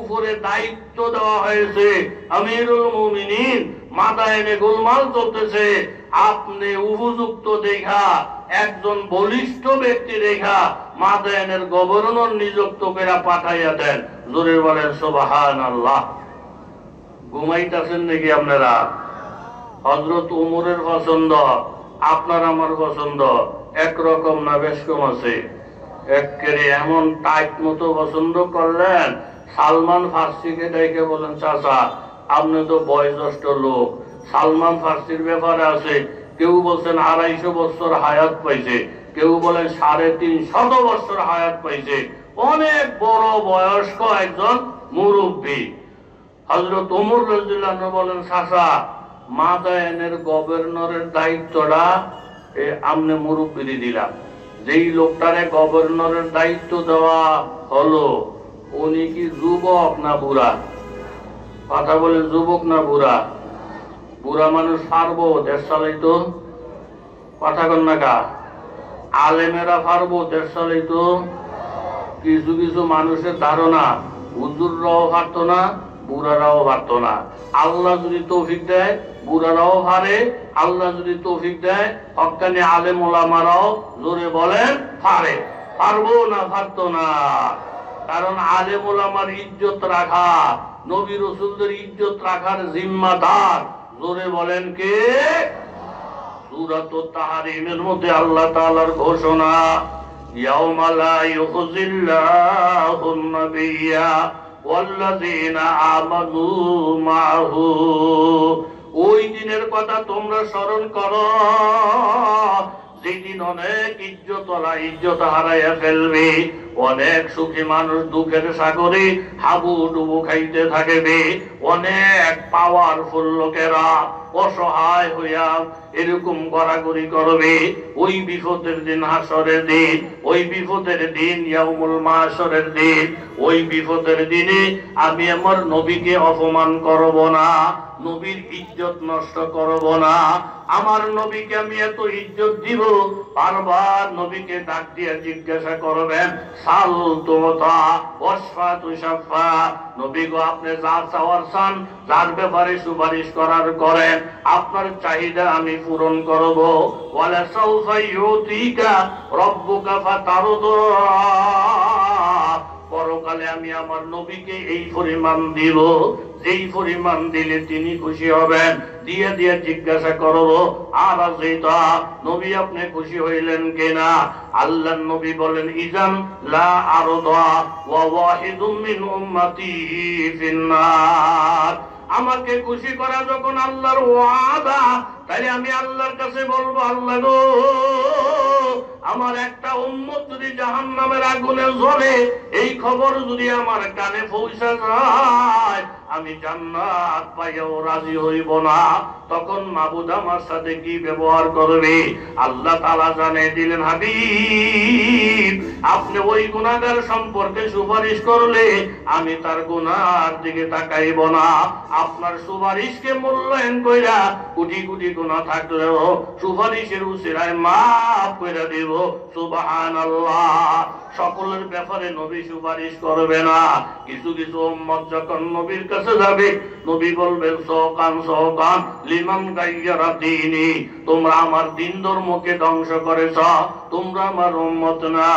উপরে দায়িত্ব দেওয়া হয়েছে, আমিরুল মুমিনিন, মাদায়েনে গোলমাল চলতেছে, আপনি উপযুক্ত দেখা একজন বলিষ্ঠ ব্যক্তি রেখা মাদায়েনের গভর্নর নিযুক্ত করে পাঠাইয়া দেন। জোরে বলেন সুবহানাল্লাহ। ঘুমাইতেছেন নাকি আপনারা? হযরত ওমরের পছন্দ আপনার আমার পছন্দ একরকম না, বেশ কম আছে। একেবারে এমন টাইট মতো পছন্দ করলেন, সালমান ফার্সিকে ডেকে বলেন, চাচা আপনি তো বয়োজ্যেষ্ঠ লোক, সালমান ফার্সির ব্যাপারে আছে কেউ বলছেন 250 বছর হায়াত পাইছে, কেউ বলেন 350 বছর হায়াত পাইছে। অনেক বড় বয়স্ক একজন মুরব্বী। হযরত ওমর রাদিয়াল্লাহু আনহু বলেন, চাচা মাদায়েনের গভর্নরের দায়িত্বটা আমনে মুরব্বী দিলাম। যেই লোকটারে গভর্নরের দায়িত্ব দেওয়া হলো উনি কি যুবক না বুড়া? কথা বলেন, যুবক না বুড়া? বুড়া মানুষ পারবো দেশ চালাইতো? কথা কন না কা? আলেমেরা পারবো দেশ চালাইতো? কিছু কিছু মানুষের ধারণা হুজুররাও পারতো না, বুড়ারাও পারতো না। আল্লাহ যদি তৌফিক দেয় বুড়ারাও পারে, আল্লাহ যদি তৌফিক দেয় হক্কানি আলেম ওলামারাও জোরে বলেন পারে। পারবো না পারতো না? কারণ আলেম ওলামার ইজ্জত রাখা, নবী রাসূলদের ইজ্জত রাখার জিম্মাদার জোরে বলেন কে? সূরাতুত তাহরিমের মধ্যে আল্লাহ তাআলার ঘোষণা, ইয়াউমা লা ইউখিজিল্লাহুন নাবিয়্যা ওয়াল্লাযীনা আমানু মাআহু। ওই দিনের কথা তোমরা স্মরণ করো যেদিন অনেক ইজ্জতওয়ালা ইজ্জত হারাইয়া ফেলবে, অনেক সুখী মানুষ দুঃখের সাগরে হাবুডুবু খাইতে থাকবে, অনেক পাওয়ারফুল লোকেরা অসহায় হইয়া এরকম গড়াগড়ি করবে। ওই বিপদের দিন হাসরের দিন, ওই বিপদের দিন ইয়াউমুল মাহশরের দিন, ওই বিপদের দিনে আমি আমার নবীকে অপমান করব না, নবীর ইজ্জত নষ্ট করব না। আমার নবীকে আমি এত ইজ্জত দিব, বারবার নবীকে ডাক দিয়ে জিজ্ঞাসা করবেন, সাল তোতা ওয়াসফা তুশাফা, নবী গো আপনি যা চাওয়ার চান, যার ব্যাপারে সুপারিশ করার করেন, আপনার চাহিদা আমি পূরণ করব। ওয়ালা সাউফা ইউতিকা রাব্বুকা ফাতারদা, পরকালে আমি আমার নবীকে এই পরিমাণ দিব, যেই পরিমাণ দিলে তিনি খুশি হবেন। দিয়ে দিয়ে জিজ্ঞাসা করব, আর যেটা নবী আপনি খুশি হইলেন কিনা? আল্লাহর নবী বলেন, ইজান লা আরদা ওয়া ওয়াহিদুম মিন উম্মতি ফিন্নার। আমাকে খুশি করা যখন আল্লাহর ওয়াদা, তাহলে আমি আল্লাহর কাছে বলবো, আল্লাহ গো আমার একটা উম্মত যদি জাহান্নামের আগুনে জ্বলে এই খবর যদি আমার কানে পৌঁছে যায়, আমি জান্নাত পাইয়াও রাজি হইব না। তখন মাবুদ আমার সাথে কি ব্যবহার করবে? আল্লাহ তাআলা জানিয়ে দিলেন, হাবিব আপনি ওই গুনাহগার সম্পর্কে সুপারিশ করলে আমি তার গুনার দিকে তাকাইব না। আপনার সুপারিশকে মূল্যায়ন কইরা কোটি কোটি গুনাহ থাকলেও সুপারিশের উসিলায় মাফ কইরা দেব। সুবহানাল্লাহ। সকলের ব্যাপারে নবী সুপারিশ করবে না। কিছু কিছু উম্মত যখন নবীর কাছে যাবে, নবী বলবেন, সকান সকান লিমান গাইয়ারা দ্বীনি, তোমরা আমার দ্বীন ধর্মকে ধ্বংস করেছ, তোমরা আমার উম্মত না,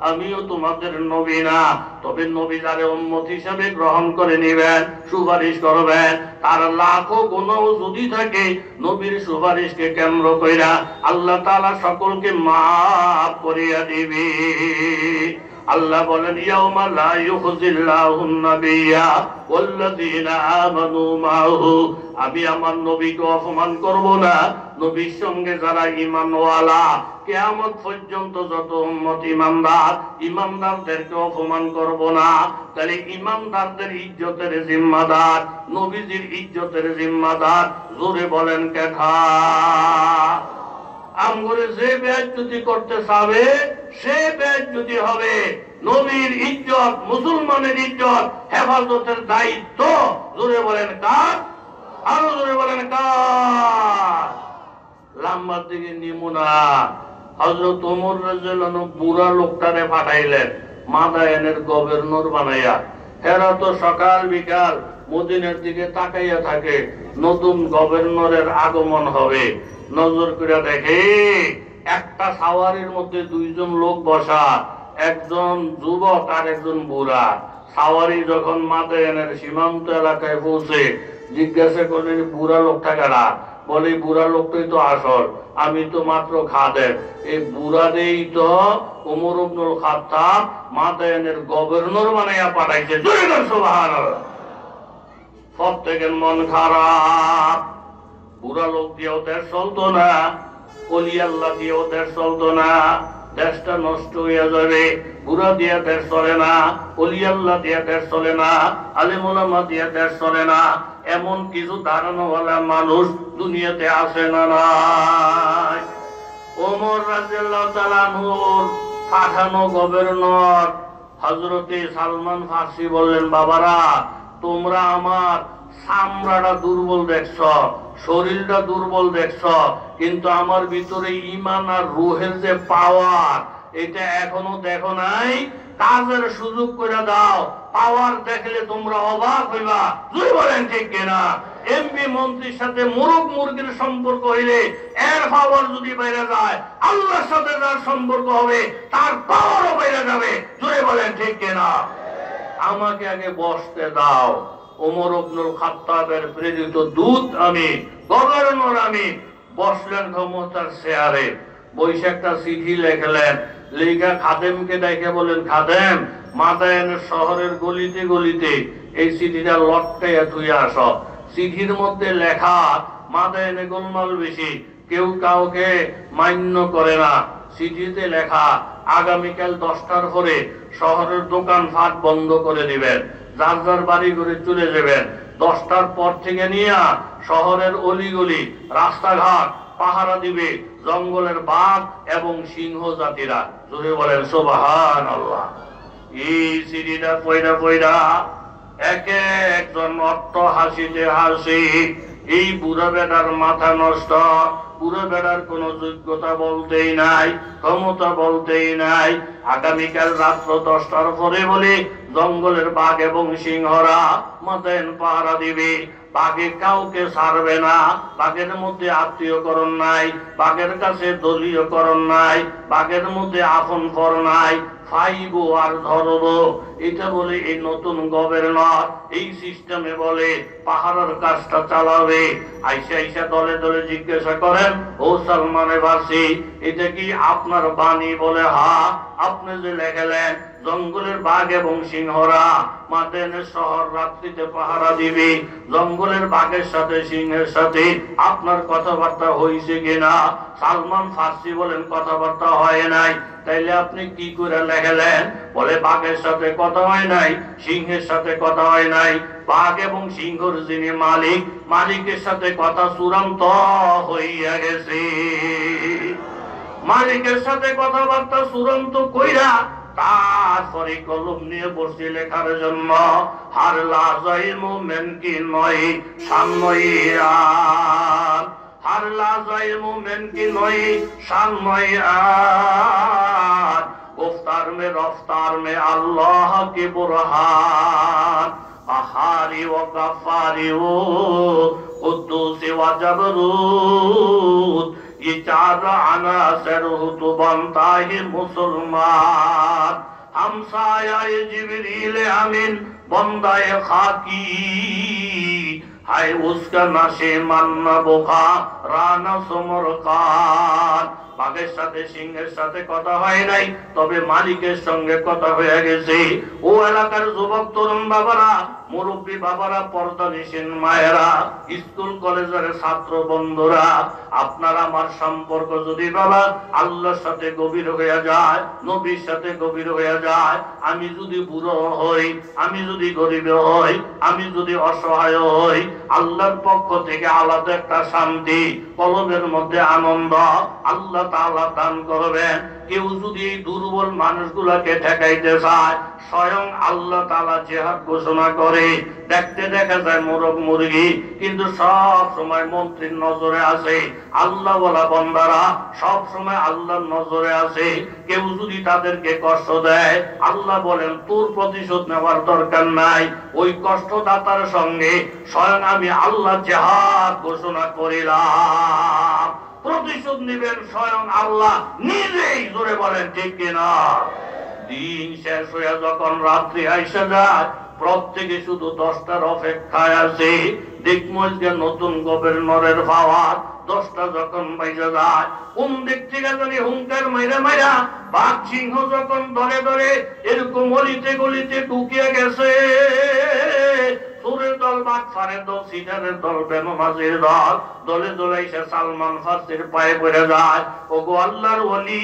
আমিও তোমাদের নবী না। তবে নবী যারে উম্মত হিসেবে গ্রহণ করে নেবেন, সুপারিশ করবেন, তার লাখো গুনাহ যদি থাকে, নবীর সুপারিশকে কেন্দ্র কইরা আল্লাহ তাআলা সকলকে মাফ করিয়া দিবে। আল্লাহ বলেন, ইয়াউমা লা ইউখিজিল্লাহুন নাবিয়্যা ওয়াল্লাযীনা আমানু মাআহু, আমি আমার নবীকে অপমান করব না, নবীর সঙ্গে যারা ঈমানওয়ালা, কিয়ামত পর্যন্ত যত উম্মত ঈমানদার, ঈমানদারদেরকে অপমান করব না। তাহলে ঈমানদারদের ইজ্জতের জিম্মাদার, নবীজির ইজ্জতের জিম্মাদার জোরে বলেন কেথা? আমগরে যে বেয়াজ্জতি করতে চাবে সে বেয়াজ্জতি হবে। নবীর ইজ্জত, মুসলমানের ইজ্জত হেফাজতের দায়িত্ব জোরে বলেন কার? আরো জোরে বলেন কার? লম্বার দিকে নিমুনা। হযরত ওমর রাদিয়াল্লাহু আনহু বুড়া লোকটারে পাঠাইলেন মাদায়েনের গভর্নর বানাইয়া। এরা তো সকাল বিকাল মদিনার দিকে তাকাইয়া থাকে, নতুন গভর্নরের আগমন হবে। নজর করে দেখে একটা সাওয়ারির মধ্যে দুইজন লোক বসা, একজন যুবক আর একজন বুড়া। সাওয়ারি যখন মাদায়েনের সীমান্ত এলাকায় পৌঁছে জিজ্ঞাসা করলেন, বুড়া লোকটা কারা? বলে, বুড়া লোকটাই তো আসল, আমি তো মাত্র খাদেম। এই বুড়াদেই তো ওমর ইবনুল খাত্তাব মাদায়েনের গভর্নর বানাইয়া পাঠাইছে। জোরে বল সুবহানাল্লাহ। প্রত্যেকের মন খারাপ, বুড়া লোক দিয়েও দেশ চলতো না, অলি আল্লাহ দিয়েও দেশ চলতো না, দেশটা নষ্ট হয়ে যাবে। বুড়া দিয়ে দেশ চলে না, অলি আল্লাহ দিয়ে দেশ চলে না, আলেম ওলামা দিয়ে দেশ চলে না, এমন কিছু ধারণাওয়ালা মানুষ দুনিয়াতে আসে না নাই। ওমর রাদিয়াল্লাহু তাআলা আনহুর পাঠানো গভর্নর হযরতে সালমান ফার্সি বললেন, বাবারা তোমরা আমার চামড়াটা দুর্বল দেখছ, শরীরটা দুর্বল দেখছ, কিন্তু আমার ভিতরে ঈমান আর রূহের যে পাওয়ার এটা এখনো দেখো নাই। কাজের সুযোগ করে দাও, পাওয়ার দেখলে তোমরা অবাক হইবা। তুই বলেন ঠিক কিনা? এমপি মন্ত্রীর সাথে মুরগ মুরগির সম্পর্ক হইলে এর পাওয়ার যদি বাইরে যায়, আল্লাহর সাথে যার সম্পর্ক হবে তার পাওয়ারও বাইরে যাবে। তুই বলেন ঠিক কিনা? আমাকে আগে বসতে দাও। ওমর ইবনুল খাত্তাবের প্রেরিত দূত আমি, গভর্নর আমি। বসলেন ক্ষমতার চেয়ারে, বসে একটা চিঠি লেখলেন। লেখা খাদেমকে দেখে বলেন, খাদেম মাদায়েনের শহরের গলিতে গলিতে এই চিঠিটা লটকাইয়া থুইয়া আস। চিঠির মধ্যে লেখা মাদায়েনে গোলমাল বেশি, কেউ কাউকে মান্য করে না। চিঠিতে লেখা আগামীকাল 10টার পরে শহরের দোকান ফাট বন্ধ করে দিবেন, যার যার বাড়ি ঘরে চলে যাবেন। 10টার পর থেকে নিয়ে শহরের অলিগলি রাস্তাঘাট পাহারা দিবে জঙ্গলের বাঘ এবং সিংহ জাতিরা। জোরে বলেন সুবহানাল্লাহ। এই চিঠিটা পয়রা পয়রা এক একজন অট্ট হাসিতে হাসি। এই বুড়া বেটার মাথা নষ্ট, বুড়া বেটার কোন যোগ্যতা বলতেই নাই, ক্ষমতা বলতেই নাই। আগামীকাল রাত্র 10টার পরে বলে জঙ্গলের বাঘ এবং সিংহরা মাদায়েন পাহারা দিবে। বাঘে কাউকে ছাড়বে না, বাঘের মধ্যে আত্মীয়করণ নাই, বাঘের কাছে দলীয়করণ নাই, বাঘের মধ্যে আপন পর নাই। ফাইবো আর ধরবো, এটা বলে এই নতুন গভর্নর এই সিস্টেমে বলে পাহাড়ের কাজটা চালাবে। আইসা আইসা দলে দলে জিজ্ঞাসা করেন, ও সালমানে ফার্সি এটা কি আপনার বাণী? বলে হা। আপনি যে লেখলেন জঙ্গলের বাঘ এবং সিংহরা মাদায়েনের শহর রাত্রিতে পাহারা দিবে, জঙ্গলের বাঘের সাথে সিংহের সাথে আপনার কথাবার্তা হয়েছে কিনা? সালমান ফার্সি বলেন, কথাবার্তা হয় নাই। তাইলে আপনি কি করে লেখলেন? বলে বাঘের সাথে কথা হয় নাই, সিংহের সাথে কথা হয় নাই। বাঘ এবং সিংহর যিনি মালিক, মালিকের সাথে কথা চূড়ান্ত হইয়া গেছে। মালিকের সাথে কথাবার্তা চূড়ান্ত কইরা তারপরে কলম নিয়ে বসে লেখার জন্য। হার লাজাই মোমেন কি নয় সান্নইয়া, হার লাজাই মোমেন কি নয় সান্নইয়া, গুফতার মে রফতার মে আল্লাহ কি বুরহান, আহারি ও গাফারি ও কুদ্দুসি ওয়া জাবরুত, ये 4 अनासर तो बनता है मुसलमान। हमसाया जिब्रील अमीन बंदाए खाकी, हाय उसका नशे मन्ना बुखा राना सुमरकान। বাঘের সাথে সিংহের সাথে কথা হয় নাই, তবে মালিকের সঙ্গে কথা হয়ে গেছে। ও এলাকার যুবক তরুণ বাবারা, মুরব্বী বাবারা, পর্দানিসীন মায়েরা, স্কুল কলেজের ছাত্র বন্ধুরা, আপনার আমার সম্পর্ক যদি বাবা আল্লাহর সাথে গভীর হয়ে যায়, নবীর সাথে গভীর হয়ে যায়, আমি যদি বুড়ো হই, আমি যদি গরিব হই, আমি যদি অসহায় হই, আল্লাহর পক্ষ থেকে আলাদা একটা শান্তি, কলবের মধ্যে আনন্দ আল্লাহ তাআলা দান করবেন। কেউ যদি এই দুর্বল মানুষগুলোকে ঠেকাইতে চায়, স্বয়ং আল্লাহ তাআলা জিহাদ ঘোষণা করে। দেখতে দেখা যায় মোরগ মুরগি, কিন্তু সব সময় মন্ত্রীর নজরে আছে। আল্লাহ ওয়ালা বান্দারা সব সময় আল্লাহর নজরে আছে। কেউ যদি তাদেরকে কষ্ট দেয়, আল্লাহ বলেন তোর প্রতিশোধ নেওয়ার দরকার নাই, ওই কষ্টদাতার সঙ্গে স্বয়ং আমি আল্লাহ জিহাদ ঘোষণা করিলাম। প্রতিশোধ নেবেন স্বয়ং আল্লাহ নিজেই। জোরে বলেন ঠিক কিনা? দিন শেষ হয়ে যখন রাত্রি আইসা যায়, প্রত্যেকে শুধু 10টার অপেক্ষায় আছে। দেখবো যে নতুন গভর্নরের পাওয়ার 10টা যখন বাইজা যায়, কোন দিক থেকে জানি হুঙ্কার মাইরা মাইরা বাঘ সিংহ যখন ধরে ধরে এরকম অলিতে গলিতে ঢুকিয়ে গেছে, সুরের দল, বাটফারের দল, সিটারের দল, বেনমাজির দল, দলে দলে এসে সালমান ফার্সির পায়ে পড়ে যায়। ওগো আল্লাহর ওলি,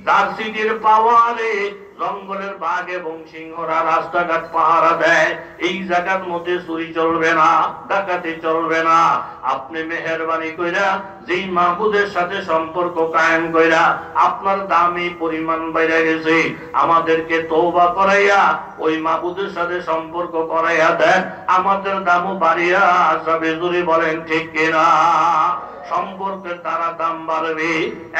তার সিটির পাওয়ারে জঙ্গলের বাঘ এবং সিংহরা রাস্তাঘাট পাহারা দেয়। এই জায়গার মধ্যে চুরি চলবে না, ডাকাতি চলবে না। আপনি মেহেরবানি কইরা যেই মাহবুদের সাথে সম্পর্ক কায়েম কইরা আপনার দামি পরিমাণ বাইরে গেছে, আমাদেরকে তওবা করাইয়া ওই মাহবুদের সাথে সম্পর্ক করাইয়া দেন, আমাদের দামও বাড়িয়া যাবে। জোরে বলেন ঠিক কিনা? সম্পর্কের দ্বারা দাম বাড়বে।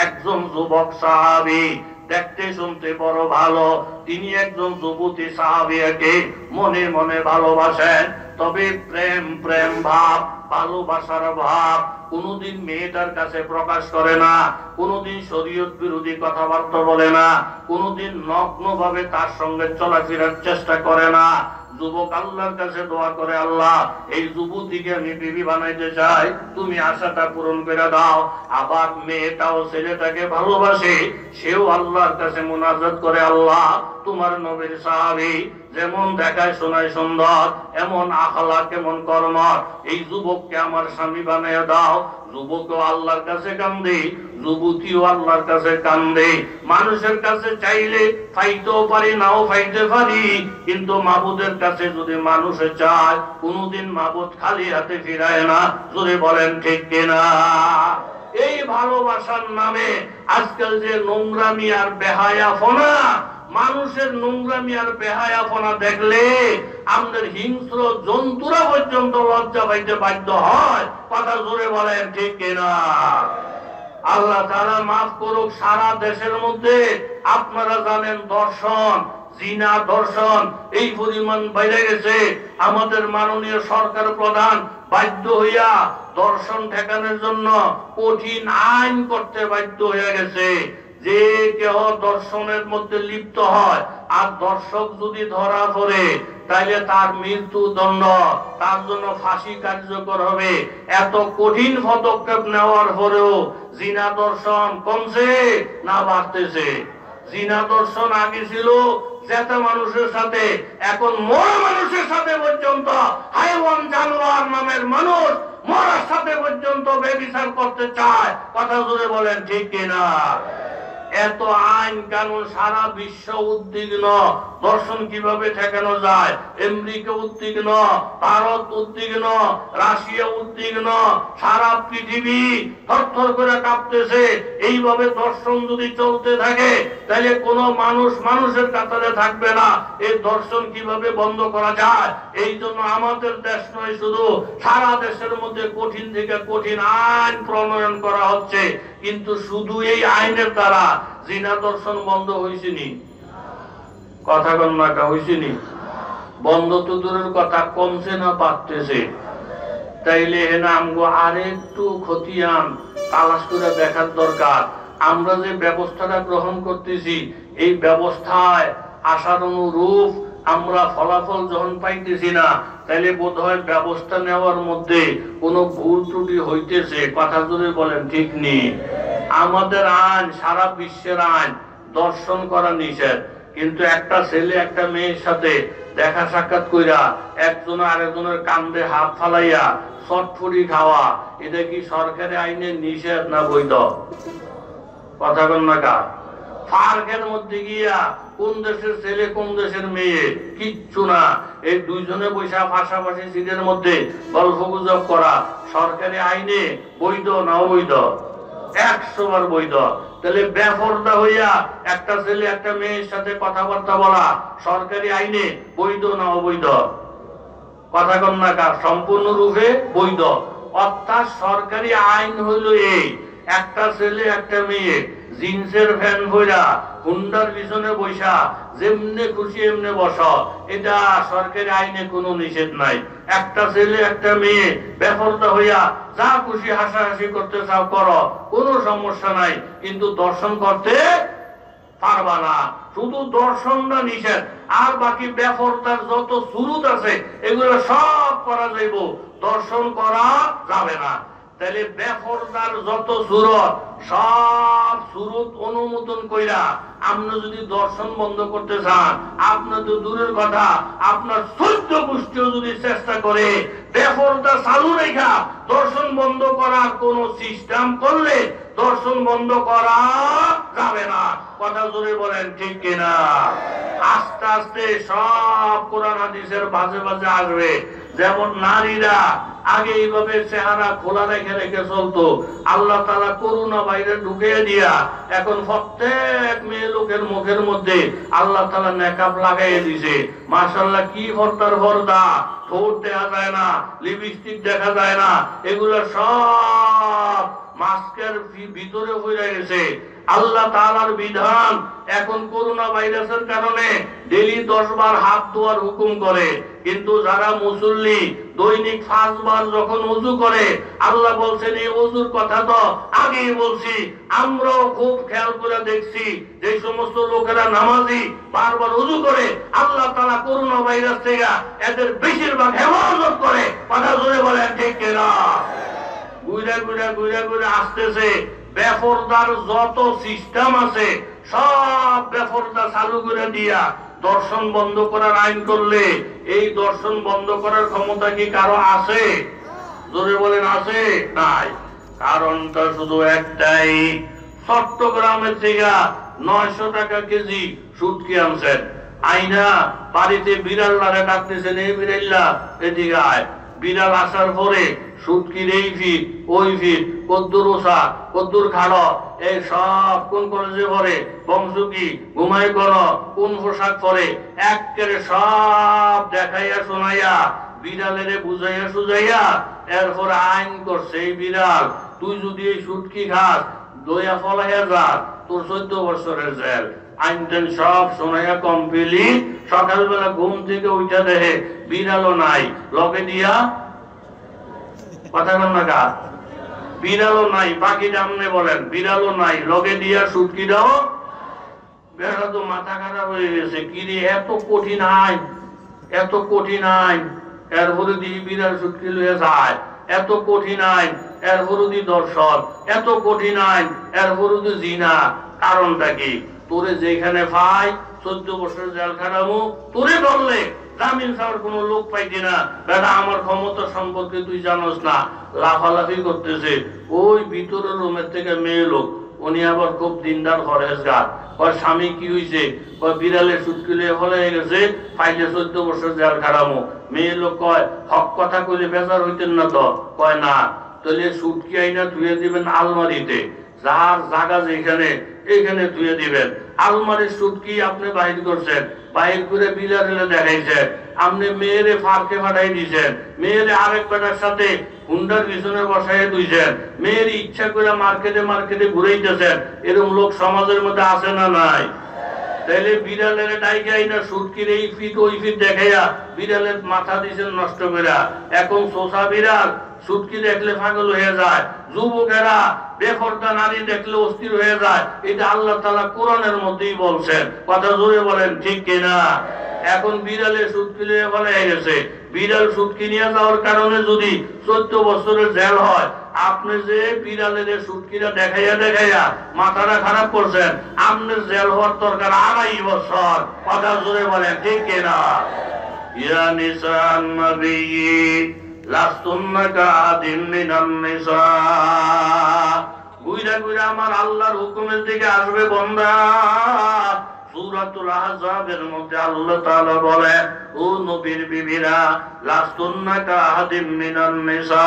একজন যুবক সাহাবী, দেখতে শুনতে বড় ভালো, তিনি একজন যুবতী সাহাবিয়াকে মনে মনে ভালোবাসেন। তবে প্রেম প্রেম ভাব, ভালোবাসার ভাব কোনদিন মেয়েটার কাছে প্রকাশ করে না, কোনদিন শরীয়ত বিরোধী কথাবার্তা বলে না, কোনদিন নগ্ন ভাবে তার সঙ্গে চলাফেরার চেষ্টা করে না। যুবক আল্লাহর কাছে দোয়া করে, আল্লাহ এই যুবতীকে আমি বিবি বানাইতে চাই, তুমি আশাটা পূরণ করে দাও। আবার মেয়েটাও ছেলেটাকে ভালোবাসে, সেও আল্লাহর কাছে মুনাজাত করে, আল্লাহ তোমার নবীর সাহাবী যেমন দেখায় শোনায় সুন্দর, এমন আখলাক এমন কর্ম, এই যুবককে আমার স্বামী বানিয়ে দাও। যুবকও আল্লাহর কাছে কান্দে, যুবতীও আল্লাহর কাছে কান্দে। মানুষের কাছে চাইলে পাইতেও পারি, নাও পাইতে পারি, কিন্তু মাবুদের কাছে যদি মানুষে চায়, কোনদিন মাবুদ খালি হাতে ফিরায় না। যদি বলেন ঠিক কিনা? এই ভালোবাসার নামে আজকাল যে নোংরামি আর বেহায়াপনা, মানুষের নোংরামি আর বেহায়াপনা দেখলে আমাদের হিংস্র জন্তুরা পর্যন্ত লজ্জা পাইতে বাধ্য হয়। কথা জোরে বলেন ঠিক কিনা? আল্লাহ তাআলা মাফ করুক। সারা দেশের মধ্যে আপনারা জানেন দর্শন, জিনা দর্শন এই পরিমাণ বেড়ে গেছে। আমাদের মাননীয় সরকার প্রধান বাধ্য হইয়া দর্শন ঠেকানোর জন্য কঠিন আইন করতে বাধ্য হয়ে গেছে। যে কেহ দর্শনের মধ্যে লিপ্ত হয় আর দর্শক যদি ধরা পড়ে, তাহলে তার মৃত্যু দণ্ড, তার জন্য ফাঁসি কার্যকর হবে। এত কঠিন পদক্ষেপ নেওয়ার পরেও জিনা দর্শন কমছে না বাড়তেছে? জিনা দর্শন আগে ছিল জেতা মানুষের সাথে, এখন মরা মানুষের সাথে পর্যন্ত, হাইওয়ান জানোয়ার নামের মানুষ মরার সাথে পর্যন্ত ব্যভিচার করতে চায়। কথা জোরে বলেন ঠিক কিনা? এত আইন কানুন, সারা বিশ্ব উদ্বিগ্ন দর্শন কিভাবে ঠেকানো যায়। আমেরিকা উদ্বিগ্ন, ভারত উদ্বিগ্ন, রাশিয়া উদ্বিগ্ন, সারা পৃথিবী থরথর করে কাঁপতেছে। এইভাবে দর্শন যদি চলতে থাকে, তাহলে কোনো মানুষ মানুষের কাতারে থাকবে না। এই দর্শন কিভাবে বন্ধ করা যায়? এই জন্য আমাদের দেশ নয়, শুধু সারা দেশের মধ্যে কঠিন থেকে কঠিন আইন প্রণয়ন করা হচ্ছে। কিন্তু শুধু এই আইনের দ্বারা জিনা দর্শন বন্ধ হয়েছেনি? কথা কন্যা হয়েছেনি? বন্ধ তো দূরের কথা, কমছে না বাড়তেছে? তাইলে আমগো আরেকটু খতিয়ান তালাশ করে দেখার দরকার। আমরা যে ব্যবস্থাটা গ্রহণ করতেছি, এই ব্যবস্থায় আসার অনুরূপ আমরা ফলাফল যখন পাইতেছি না, তাইলে বোধ হয় ব্যবস্থা নেওয়ার মধ্যে কোনো ভুল ত্রুটি হইতেছে। কথা জোরে বলেন ঠিক নেই? আমাদের আইন, সারা বিশ্বের আইন, দর্শন করা নিষেধ, কিন্তু একটা ছেলে একটা মেয়ের সাথে দেখা সাক্ষাৎ কইরা একজন আরেকজনের কান্দে হাত ফালাইয়া চটফটি খাওয়া, এটা কি সরকারি আইনের নিষেধ না বৈধ? কথা কন না কা? পার্কের মধ্যে গিয়া কোন দেশের ছেলে কোন দেশের মেয়ে কিচ্ছু না, এই দুইজনে বৈশা পাশাপাশি সিটের মধ্যে গল্প গুজব করা সরকারি আইনে বৈধ না অবৈধ? 100 বার বৈধ। তাহলে বেপরদা হইয়া একটা ছেলে একটা মেয়ের সাথে কথাবার্তা বলা সরকারি আইনে বৈধ না অবৈধ? কথা কন না কা? সম্পূর্ণরূপে বৈধ। অর্থাৎ সরকারি আইন হইল এই, একটা ছেলে একটা মেয়ে জিন্সের ফ্যান ভইরা হুন্ডার পিছনে বৈশা যেমনে খুশি এমনে বস, এটা সরকারি আইনে কোনো নিষেধ নাই। একটা ছেলে একটা মেয়ে বেপরদা হইয়া যা খুশি হাসাহাসি করতে চাও করো, কোনো সমস্যা নাই, কিন্তু দর্শন করতে পারবা না। শুধু দর্শনটা নিষেধ, আর বাকি বেপরদার যত সুরুত আছে এগুলো সব করা যাইব, দর্শন করা যাবে না। তাহলে বেপরদার যত সুরত, সব সুরত অনুমোদন কইরা আপনি যদি দর্শন বন্ধ করতে চান, আপনার তো দূরের কথা, আপনার 14 গোষ্ঠীও যদি চেষ্টা করে বেপরদা চালু রেখা দর্শন বন্ধ করার কোন সিস্টেম করলে দর্শন বন্ধ করা যাবে না। কথা জোরে বলেন ঠিক কিনা? আস্তে আস্তে সব কোরআন হাদিসের বাজে বাজে আসবে। যেমন নারীরা আগে এইভাবে চেহারা খোলা রেখে রেখে চলতো, আল্লাহ তাআলা করোনা ভাইরাস ঢুকিয়ে দিয়া এখন প্রত্যেক মেয়ে লোকের মুখের মধ্যে আল্লাহ তাআলা মেকআপ লাগাইয়ে দিয়েছে। মাশাআল্লাহ, কি পর্দার পর্দা, ঠোঁট দেখা যায় না, লিপস্টিক দেখা যায় না, এগুলো সব মাস্কের ভিতরে হয়ে গেছে। আল্লাহ তাআলার বিধান এখন করোনা ভাইরাসের কারণে ডেইলি 10 বার হাত ধোয়ার হুকুম করে, কিন্তু যারা মুসল্লি দৈনিক 5 বার যখন ওযু করে, আল্লাহ বলছেন এই ওযুর কথা তো আগেই বলছি, আমরাও খুব খেয়াল করে দেখছি যে সমস্ত লোকেরা নামাজি বারবার ওযু করে আল্লাহ তাআলা করোনা ভাইরাস থেকে এদের বেশিরভাগ হেফাজত করে। কথা জোরে বলেন ঠিক কিনা? গুইরা গুইরা গুইরা গুইরা আসতেছে। বেপরদার যত সিস্টেম আছে সব বেপরদা চালু করে দিয়া দর্শন বন্ধ করার আইন করলে এই দর্শন বন্ধ করার ক্ষমতা কি কারো আছে? জোরে বলেন আছে? নাই। কারণটা শুধু একটাই, চট্টগ্রামের থেকে 900 টাকা কেজি শুটকি আনছেন, আইনা বাড়িতে বিড়াল লারে ডাকতেছেন, এই বিড়াল্লা এদিকে আয়। বিড়াল আসার পরে শুটকির এই ফিট ওই ফিট, কদ্দুর ওষা কদ্দুর খাড়ো, এই সব কোন কলেজে পড়ে, বংশ কি, ঘুমাই কর, কোন পোশাক পরে, একেবারে সব দেখাইয়া শোনাইয়া বিড়ালের বুঝাইয়া সুজাইয়া এরপর আইন করছে, এই বিড়াল তুই যদি এই শুটকি খাস দইয়া ফলাইয়া যা, তোর 14 বছরের জেল। আইনটেন সব শোনাইয়া কমপ্লিট। সকালবেলা ঘুম থেকে উঠা দেখে বিড়ালও নাই, লগে দিয়া কথা বল না কা, বিড়ালও নাই। বাকি জামনে বলেন বিড়ালও নাই, লগে দিয়া শুটকি দাও। বেড়া তো মাথা খারাপ হয়ে গেছে, কিরে এত কঠিন আইন, এত কঠিন আইন, এরপরে দিয়ে বিড়াল শুটকি লইয়া যায়, এত কঠিন আইন, এরপরে দিয়ে দর্শন, এত কঠিন আইন, এরপরে দিয়ে জিনা। কারণটা কি? তোরে যেখানে পাই 14 বছর জেল খাটাবো, তোরে ধরলে জামিন চাওয়ার কোন লোক পাইছি না। বেটা আমার ক্ষমতা সম্পর্কে তুই জানোস না। লাফালাফি করতেছে, ওই ভিতরের রুমের থেকে মেয়ে লোক, উনি আবার খুব দিনদার ফরেজগার। ওর স্বামী কি হয়েছে? বিড়ালের শুটকি লইয়া ফলাই গেছে, ফাইলে 14 বছর জেল খাটাবো। মেয়ে লোক কয় হক কথা কইলে বেজার হইতেন না তো? কয় না। তাহলে শুটকি আইনা ধুয়ে দিবেন আলমারিতে, যার জায়গা যেখানে এখানে ধুয়ে দিবেন। আলমারির শুটকি আপনি বাহির করছেন, বাহির করে বিলারে দেখাইছেন, আপনি মেয়েরে ফাঁকে ফাটাই দিয়েছেন, মেয়েরে আরেক বেটার সাথে হুন্ডার পিছনে বসাই দিয়েছেন, মেয়ের ইচ্ছা করে মার্কেটে মার্কেটে ঘুরাইতেছেন। এরকম লোক সমাজের মধ্যে আছে না নাই? তাইলে বিড়ালের ডাইগাই না শুটকির এই ফিট ওই ফিট দেখাইয়া বিড়ালের মাথা দিয়েছেন নষ্ট করে। এখন শোষা বিড়াল শুটকি দেখলে পাগল হয়ে যায়, যুবকেরা বেপরদা নারী দেখলে অস্থির হয়ে যায়। এটা আল্লাহ তাআলা কোরআনের মধ্যেই বলছেন। কথা জোরে বলেন ঠিক কিনা? এখন বিড়ালে শুটকি নিয়ে বলে গেছে, বিড়াল শুটকি নিয়ে যাওয়ার কারণে যদি 14 বছরের জেল হয়, আপনি যে বিড়ালের শুটকিরা দেখাইয়া দেখাইয়া মাথাটা খারাপ করছেন, আপনার জেল হওয়ার দরকার 2.5 বছর। কথা জোরে বলেন ঠিক কিনা? ইয়া নিসান নবী লাস্তুন্না কাআদিন মিনান নিসা। গুইরা গুইরা আমার আল্লাহর হুকুমের দিকে আসবে বান্দা। সূরাতুল আহজাবের মধ্যে আল্লাহ তাআলা বলেন, ও নবীর বিবিরা, লাস্তুন্না কাআদিন মিনান নিসা,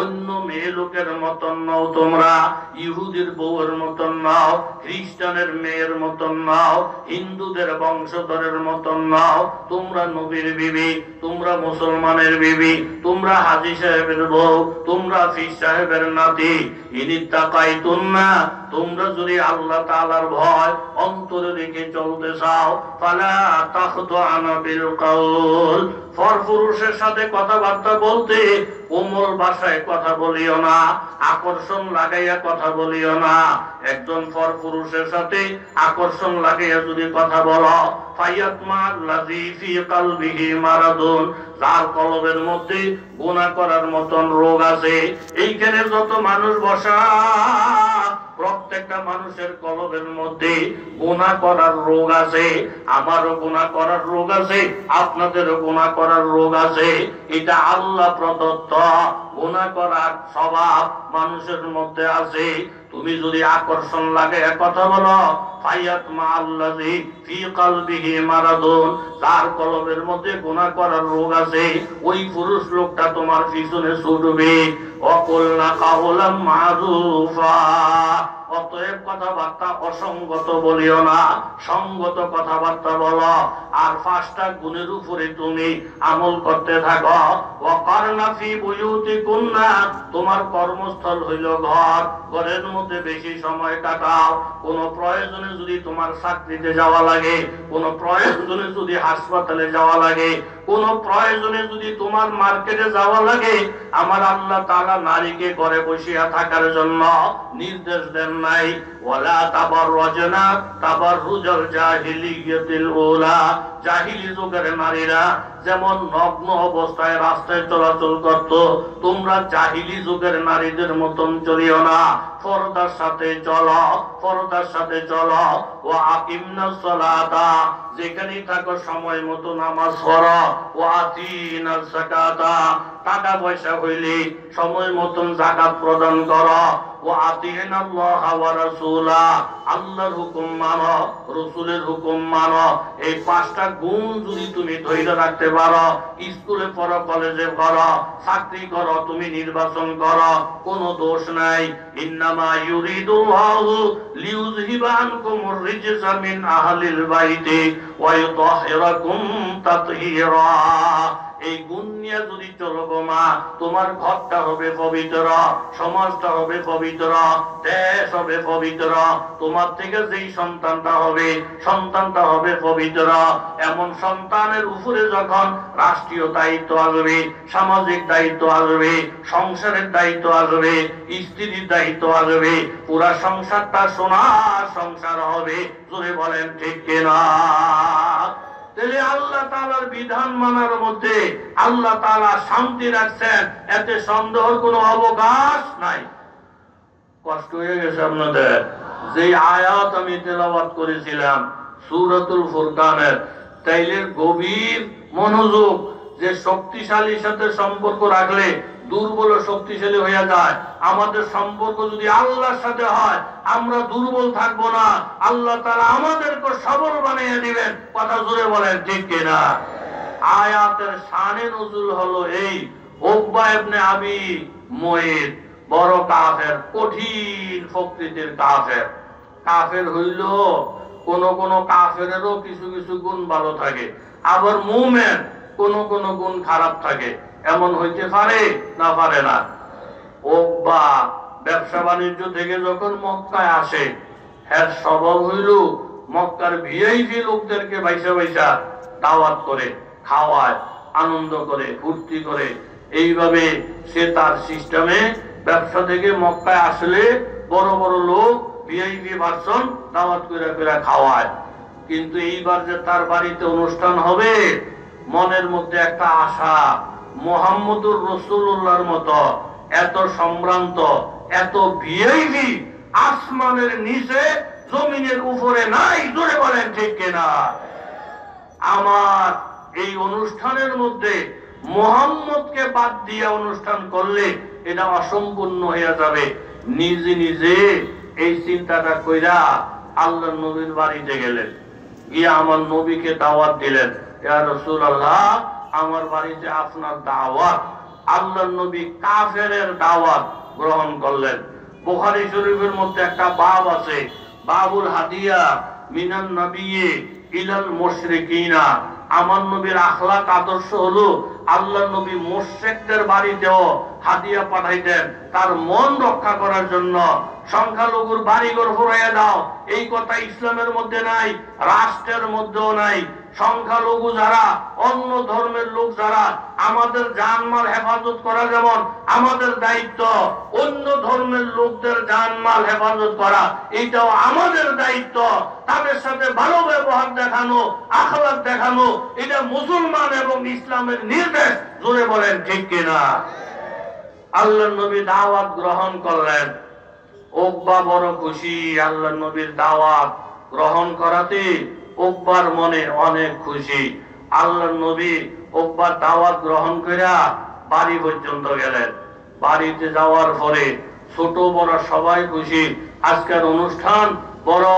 অন্য মেয়ে লোকের মতন নও তোমরা, ইহুদির বউয়ের মতন নাও, খ্রিস্টানের মেয়ের মতন নাও, হিন্দুদের বংশধরের মতন নাও। তোমরা নবীর বিবি, তোমরা মুসলমানের বিবি, তোমরা হাজী সাহেবের বউ, তোমরা ফির সাহেবের নাতি। ইনিত্তাকাইতুন্না, তোমরা যদি আল্লাহ তাআলার ভয় অন্তরে রেখে চলতে চাও, ফালা তাখদুআনা বিল কাউল, পরপুরুষের সাথে কথাবার্তা বলতে কোমল ভাষায় কথা বলিও না, আকর্ষণ লাগাইয়া কথা বলিও না। একজন পরপুরুষের সাথে আকর্ষণ লাগাইয়া যদি কথা বলো, ফায়াতমাল্লাযী ফী কলবিহি মারাদুন, যার কলবের মধ্যে গুনাহ করার মতন রোগ আছে। এইখানে যত মানুষ বসা, প্রত্যেকটা মানুষের কলবের মধ্যে গুনাহ করার রোগ আছে। আমারও গুনাহ করার রোগ আছে, আপনাদেরও গুনাহ করার রোগ আছে। এটা আল্লাহ প্রদত্ত। গুনাহ করার স্বভাব মানুষের মধ্যে আছে। তুমি যদি আকর্ষণ লাগে কথা বলো, ফায়াত মা আল্লাযী ফি কলবিহি মারাদুন, তার কলবের মধ্যে গুনাহ করার রোগ আছে, ওই পুরুষ লোকটা তোমার পিছনে ছুটবে। ওয়াকুলনা কাওলাম মারুফা, অতএব কথাবার্তা অসঙ্গত বলিও না, সঙ্গত কথাবার্তা বলো। আর 5টা গুণের উপরে তুমি আমল করতে থাকো। ওয়াকারনা ফি বুয়ুতিকুন্না, তোমার কর্মস্থল হইল ঘর, ঘরের মধ্যে বেশি সময় কাটাও। কোন প্রয়োজনে যদি তোমার চাকরিতে যাওয়া লাগে, কোন প্রয়োজনে যদি হাসপাতালে যাওয়া লাগে, কোন প্রয়োজনে যদি তোমার মার্কেটে যাওয়া লাগে, আমার আল্লাহ তাআলা নারীকে ঘরে বসিয়া থাকার জন্য নির্দেশ দেন নাই। ওয়ালা তাবাররাজনা তাবাররুজাল জাহিলিয়াতিল উলা, জাহিলি যুগের নারীরা যেমন নগ্ন অবস্থায় রাস্তায় চলাচল করত, তোমরা জাহিলি যুগের নারীদের মতন চলিও না, পর্দার সাথে চলো, পর্দার সাথে চলো। ওয়া আকিমনাস সালাতা, যেখানে থাকো সময় মতো নামাজ পড়ো। ওয়া আতিনাস যাকাতা, টাকা পয়সা হইলে সময় মতন যাকাত প্রদান করো। ওয়া আতিনাল্লাহ ওয়া রাসূলা, আল্লাহর হুকুম মানো, রাসূলের হুকুম মানো। এই 5টা গুণ যদি তুমি ধরে রাখতে পারো, স্কুলে পড়ো, কলেজে পড়ো, চাকরি করো, তুমি নির্বাচন করো, কোনো দোষ নাই। ইন্নামা ইউরিদুল্লাহু লিইউযহিবা আনকুমুর রিজসা মিন আহলিল বাইতি ওয়া ইউতাহহিরাকুম তাতহীরা। এই গুণ নিয়ে যদি চলো গো মা, তোমার ঘরটা হবে পবিত্র, সমাজটা হবে পবিত্র, দেশ হবে পবিত্র, তোমার থেকে যেই সন্তানটা হবে, সন্তানটা হবে পবিত্র। এমন সন্তানের উপরে যখন রাষ্ট্রীয় দায়িত্ব আসবে, সামাজিক দায়িত্ব আসবে, সংসারের দায়িত্ব আসবে, স্ত্রীর দায়িত্ব আসবে, পুরা সংসারটা সোনার সংসার হবে। জোরে বলেন ঠিক কিনা? তাহলে আল্লাহ তাআলার বিধান মানার মধ্যে আল্লাহ তাআলা শান্তি রাখছেন, এতে সন্দেহের কোনো অবকাশ নাই। কষ্ট হয়ে গেছে আপনাদের? যে আয়াত আমি তেলাওয়াত করেছিলাম সূরাতুল ফুরকানের, তাইলে গভীর মনোযোগ, যে শক্তিশালীর সাথে সম্পর্ক রাখলে দুর্বল শক্তিশালী হয়ে যায়। আমাদের সম্পর্ক যদি আল্লাহর সাথে হয়, আমরা দুর্বল থাকবো না, আল্লাহ তাআলা আমাদেরকে সবল বানিয়ে দিবেন। কথা জোরে বলেন ঠিক কিনা? আয়াতের শানে নজুল হলো এই, উকবা ইবনে আবি মুয়িত বড় কাফের, কঠিন প্রকৃতির কাফের। কাফের হইল, কোন কোন কাফেরেরও কিছু কিছু গুণ ভালো থাকে, আবার মুমিন কোন কোন গুণ খারাপ থাকে। এমন হইতে পারে না পারে না? উকবা ব্যবসা বাণিজ্য থেকে যখন মক্কায় আসে, এর স্বভাব হইল মক্কার ভিআইপি লোকদেরকে বাইসা বাইসা দাওয়াত করে, খাওয়ায়, আনন্দ করে, ফুর্তি করে। এইভাবে সে তার সিস্টেমে ব্যবসা থেকে মক্কায় আসলে বড় বড় লোক ভিআইপি ভার্সন দাওয়াত করে করে খাওয়ায়। কিন্তু এইবার যে তার বাড়িতে অনুষ্ঠান হবে, মনের মধ্যে একটা আশা, মুহাম্মদুর রাসূলুল্লাহর মতো এত সম্ভ্রান্ত, এত ভিআইপি আসমানের নিচে জমিনের উপরে নাই। জোরে বলেন ঠিক কিনা? আমার এই অনুষ্ঠানের মধ্যে মুহাম্মদকে বাদ দিয়ে অনুষ্ঠান করলে এটা অসম্পূর্ণ হয়ে যাবে। নিজে নিজে এই চিন্তাটা কইরা আল্লাহর নবীর বাড়িতে গেলেন, গিয়ে আমার নবীকে দাওয়াত দিলেন, ইয়া রাসূলুল্লাহ, আমার বাড়িতে আপনার দাওয়াত। আল্লাহর নবী কাফেরের দাওয়াত গ্রহণ করলেন। বুখারী শরীফের মধ্যে একটা বাব আছে, বাবুল হাদিয়া মিনান নবিয়্যি ইলাল মুশরিকিনা। আমার নবীর আখলাক আদর্শ হলো, আল্লাহর নবী মুশরিকদের বাড়িতেও হাদিয়া পাঠাইতেন তার মন রক্ষা করার জন্য। সংখ্যালঘুর বাড়িঘর ফুরাইয়া দাও, এই কথা ইসলামের মধ্যে নাই, রাষ্ট্রের মধ্যেও নাই। সংখ্যালঘু যারা, অন্য ধর্মের লোক যারা, আমাদের জানমাল হেফাজত করা যেমন আমাদের দায়িত্ব, অন্য ধর্মের লোকদের জানমাল হেফাজত করা এটাও আমাদের দায়িত্ব। তাদের সাথে ভালো ব্যবহার দেখানো, আখলাক দেখানো, এটা মুসলমান এবং ইসলামের নির্দেশ। জোরে বলেন ঠিক কিনা? আল্লাহর নবী দাওয়াত গ্রহণ করলেন। উকবা বড় খুশি আল্লাহর নবীর দাওয়াত গ্রহণ করাতে। উকবার মনে অনেক খুশি। আল্লাহর নবী উকবার দাওয়াত গ্রহণ কইরা বাড়ি পর্যন্ত গেলেন। বাড়িতে যাওয়ার পরে ছোট বড় সবাই খুশি। আজকের অনুষ্ঠান বড়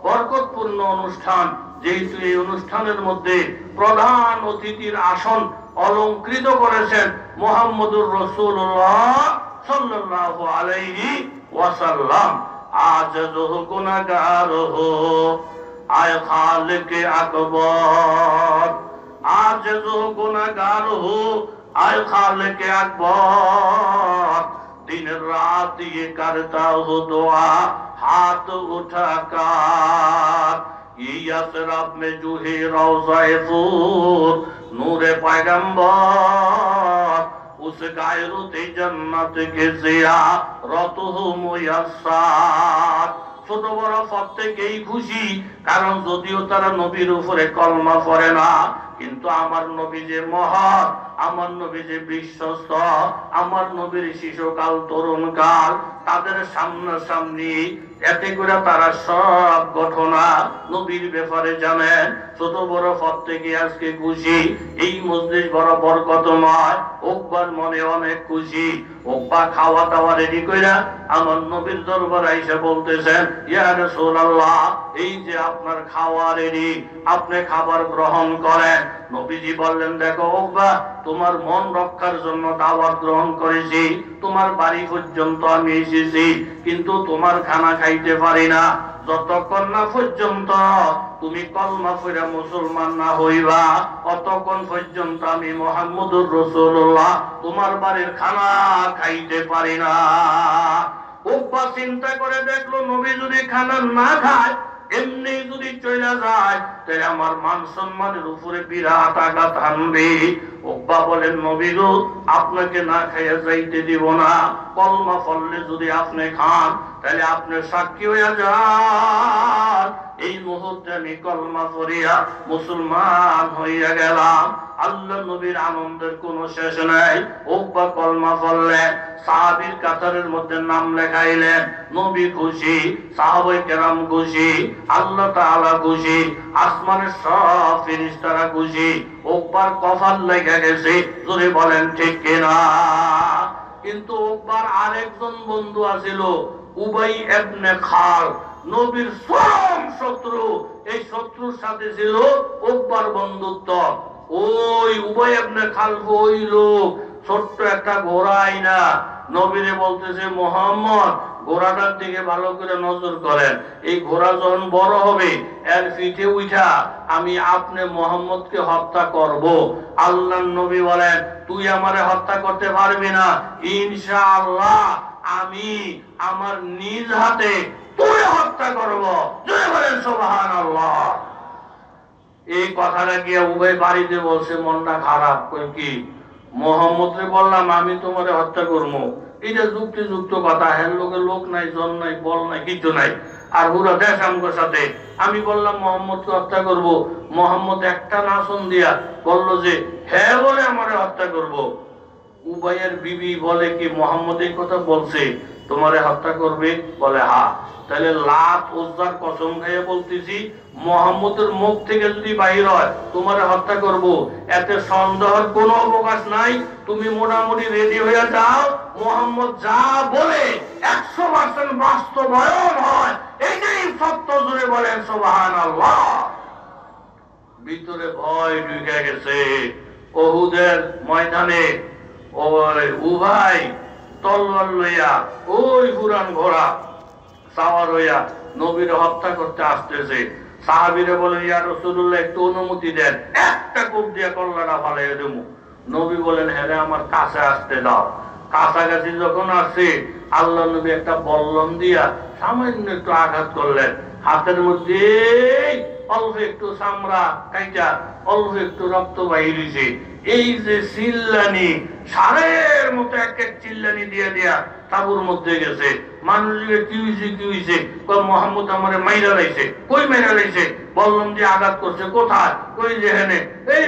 বরকতপূর্ণ অনুষ্ঠান, যেহেতু এই অনুষ্ঠানের মধ্যে প্রধান অতিথির আসন অলংকৃত করেছেন মুহাম্মদুর রাসূলুল্লাহ সাল্লাল্লাহু আলাইহি ওয়াসাল্লাম। আজ জোহ গুনাহগার হো আয় খালিক আকবর, আজ জোহ গুনাহগার হো आए खालिक अकबर, दिन रात ये करता हो दुआ हाथ उठाकर। ये यसरब में जो है रोज़ा-ए फूर नूरे पैगंबर, उस गायरुते जन्नत के ज़ियारत हो मुयस्सर। ছোট বড় প্রত্যেকেই খুশি, কারণ যদিও তারা নবীর উপরে কলমা পড়ে না, কিন্তু আমার নবী যে মহান, আমার নবী যে বিশ্বস্ত, আমার নবীর শিশুকাল তরুণকাল তাদের সামনাসামনি, এতে করে তারা সব ঘটনা নবীর ব্যাপারে জানেন। ছোট বড় প্রত্যেকে আজকে খুশি। এই মজলিস বড় বরকতময়। উকবার মনে অনেক খুশি। উকবা খাওয়া দাওয়া রেডি কইরা আমার নবীর দরবারে আইসা বলতেছেন, ইয়া রাসূলুল্লাহ, এই যে আপনার খাওয়া রেডি, আপনি খাবার গ্রহণ করেন। নবীজি বললেন, দেখো উকবা, তোমার মন রক্ষার জন্য দাওয়াত গ্রহণ করেছি, তোমার বাড়ি পর্যন্ত আমি এসেছি, কিন্তু তোমার খানা খাইতে পারি না যতক্ষণ না পর্যন্ত তুমি কলমা পড়ে মুসলমান না হইবা, অতক্ষণ পর্যন্ত আমি মুহাম্মদুর রাসূলুল্লাহ তোমার বাড়ির খানা খাইতে পারি না। উকবা চিন্তা করে দেখলো, নবী যদি খানা না খায়, এমনি যদি চলে যায়, তাহলে আমার মান সম্মানের উপরে বিরাট আঘাত হানবে। উকবা বলেন, নবী গো, আপনাকে না খাইয়া যাইতে দিব না। কলমা পড়লে যদি আপনি খান, তাহলে আপনি সাক্ষী হইয়া যান এই মুহূর্তে আমি কলমা পড়িয়া মুসলমান হইয়া গেলাম। আল্লাহ নবীর আনন্দের কোনো শেষ নাই। উকবা কলমা পড়লেন, সাহাবীর কাতারের মধ্যে নাম লেখাইলেন। নবী খুশি, সাহাবায়ে কেরাম খুশি, আল্লাহ তাআলা খুশি, আসমানের সব ফেরেশতারা খুশি। উকবার কপাল লেগে গেছে, জোরে বলেন ঠিক কিনা? কিন্তু উকবার আরেকজন বন্ধু আছিল, উবাই ইবনে খালদ, নবীর চরম শত্রু। এই শত্রুর সাথে ছিল উকবার বন্ধুত্ব। ওই উবাই ইবনে খালদ ওই লোক ছোট্ট একটা ঘোড়া আইনা নবীরে বলতেছে, মুহাম্মদ, ঘোড়াটার দিকে ভালো করে নজর করেন। এই ঘোড়া যখন বড় হবে, এর পিঠে উঠা আমি আপনি মুহাম্মদকে হত্যা করব। আল্লাহর নবী বলেন, তুই আমারে হত্যা করতে পারবি না, ইনশাআল্লাহ আমি আমার নিজ হাতে তুই হত্যা করব। জয় বলেন সুবহানাল্লাহ। এই কথাটা গিয়ে উভয় বাড়িতে বলছে, মনটা খারাপ। কি মুহাম্মদরে বললাম আমি তোমারে হত্যা করবো, এটা যুক্তিযুক্ত কথা। হ্যাঁ, লোকের লোক নাই, জন নাই, বল নাই, কিছু নাই, আর পুরা দেশ আমার সাথে। আমি বললাম মুহাম্মদকে হত্যা করব। মুহাম্মদ একটা নাচন দিয়া বললো যে হ্যাঁ বলে আমারে হত্যা করব। উবাইয়ের বিবি বলে কি, মুহাম্মদ এই কথা বলছে তোমারে হত্যা করবে? বলে হ্যাঁ। তাহলে লাত উজ্জার কসম খাইয়ে বলতেছি, মুহাম্মদের মুখ থেকে যদি বাহির হয় তোমারে হত্যা করব, এতে সন্দেহের কোনো অবকাশ নাই। তুমি মোটামুটি রেডি হয়ে যাও, মুহাম্মদ যা বলে 100% বাস্তবায়ন হয়, এটাই সত্য। জুড়ে বলেন সুবহানাল্লাহ। ভিতরে ভয় ঢুকে গেছে। উহুদের ময়দানে ওই উভাই তলোয়ার লইয়া, ওই পুরান ঘোড়া সাওয়ার হইয়া নবীর হত্যা করতে আসতেছে। সাহাবীরা বলে, ইয়া রাসূলুল্লাহ, একটু অনুমতি দেন, একটা কোপ দিয়ে কল্লাটা ফালাইয়া দেব। নবী বলেন, হ্যাঁ আমার কাছে আসতে দাও। কাছাকাছি যখন আসছে, আল্লাহ নবী একটা বল্লম দিয়া সামান্য একটু আঘাত করলেন। হাতের মধ্যে অল্প একটু চামড়া কাইটা অল্প একটু রক্ত বাহির হইছে। এই যে চিল্লানি, সারের মতো এক এক চিল্লানি দিয়া দিয়া তাবুর মধ্যে গেছে। মানুষ কি হইছে, কি হইছে? মুহাম্মদ আমারে মাইরা লাইছে। কই মাইরা লাইছে? বললাম যে আঘাত করছে। কোথায়? কই যে হেনে। এই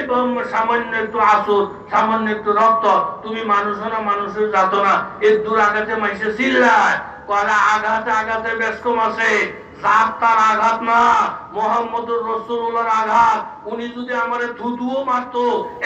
সামান্য একটু আসর, সামান্য একটু রক্ত, তুমি মানুষ না, মানুষের জাত না, এর দূর আঘাতে মাইছে চিল্লায়। কলা আঘাতে আঘাতে বেশ কম আছে, যার তার আঘাত না, মুহাম্মদুর রাসূলুল্লাহর আঘাত। উনি যদি আমারে থুতুও মারতো,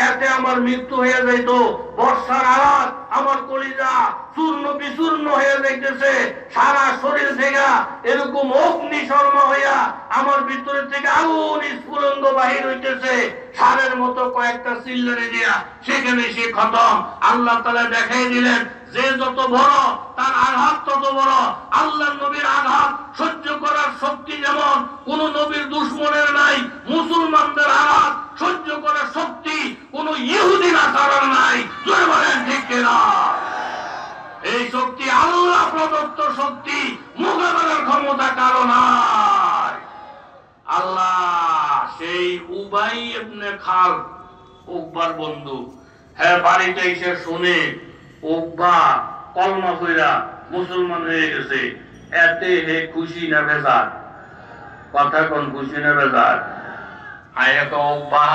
এতে আমার মৃত্যু হয়ে যাইত। বর্ষার আঘাত আমার কলিজা চূর্ণ বিচূর্ণ হয়ে যাইতেছে, সারা শরীর থেকে এরকম অগ্নি শর্মা হইয়া আমার ভিতরে থেকে আগুন স্ফুলিঙ্গ বাহির হইতেছে। সারের মতো কয়েকটা চিল্লারে দিয়া সেখানে সে খতম। আল্লাহ তাআলা দেখাই দিলেন, যে যত বড় তার আঘাত তত বড়। আল্লাহ নবীর আঘাত সহ্য করার শক্তি যেমন কোন নবীর দুশমনের নাই, মুসলমানদের আঘাত সহ্য করার শক্তি কোন ইহুদি নাসারার নাই। জোরে বলেন ঠিক কিনা? এই শক্তি আল্লাহ প্রদত্ত শক্তি, মোকাবেলার ক্ষমতা কারো নাই। আল্লাহ সেই উবাই ইবনে খালদ, উকবার বন্ধু, হ্যাঁ বাড়িতে এসে শুনে উকবা কলমা কইরা মুসলমান হয়ে গেছে। এতে হে খুশি না বেজার? কথা কোন খুশি না বেজার? আয়াকা উকবা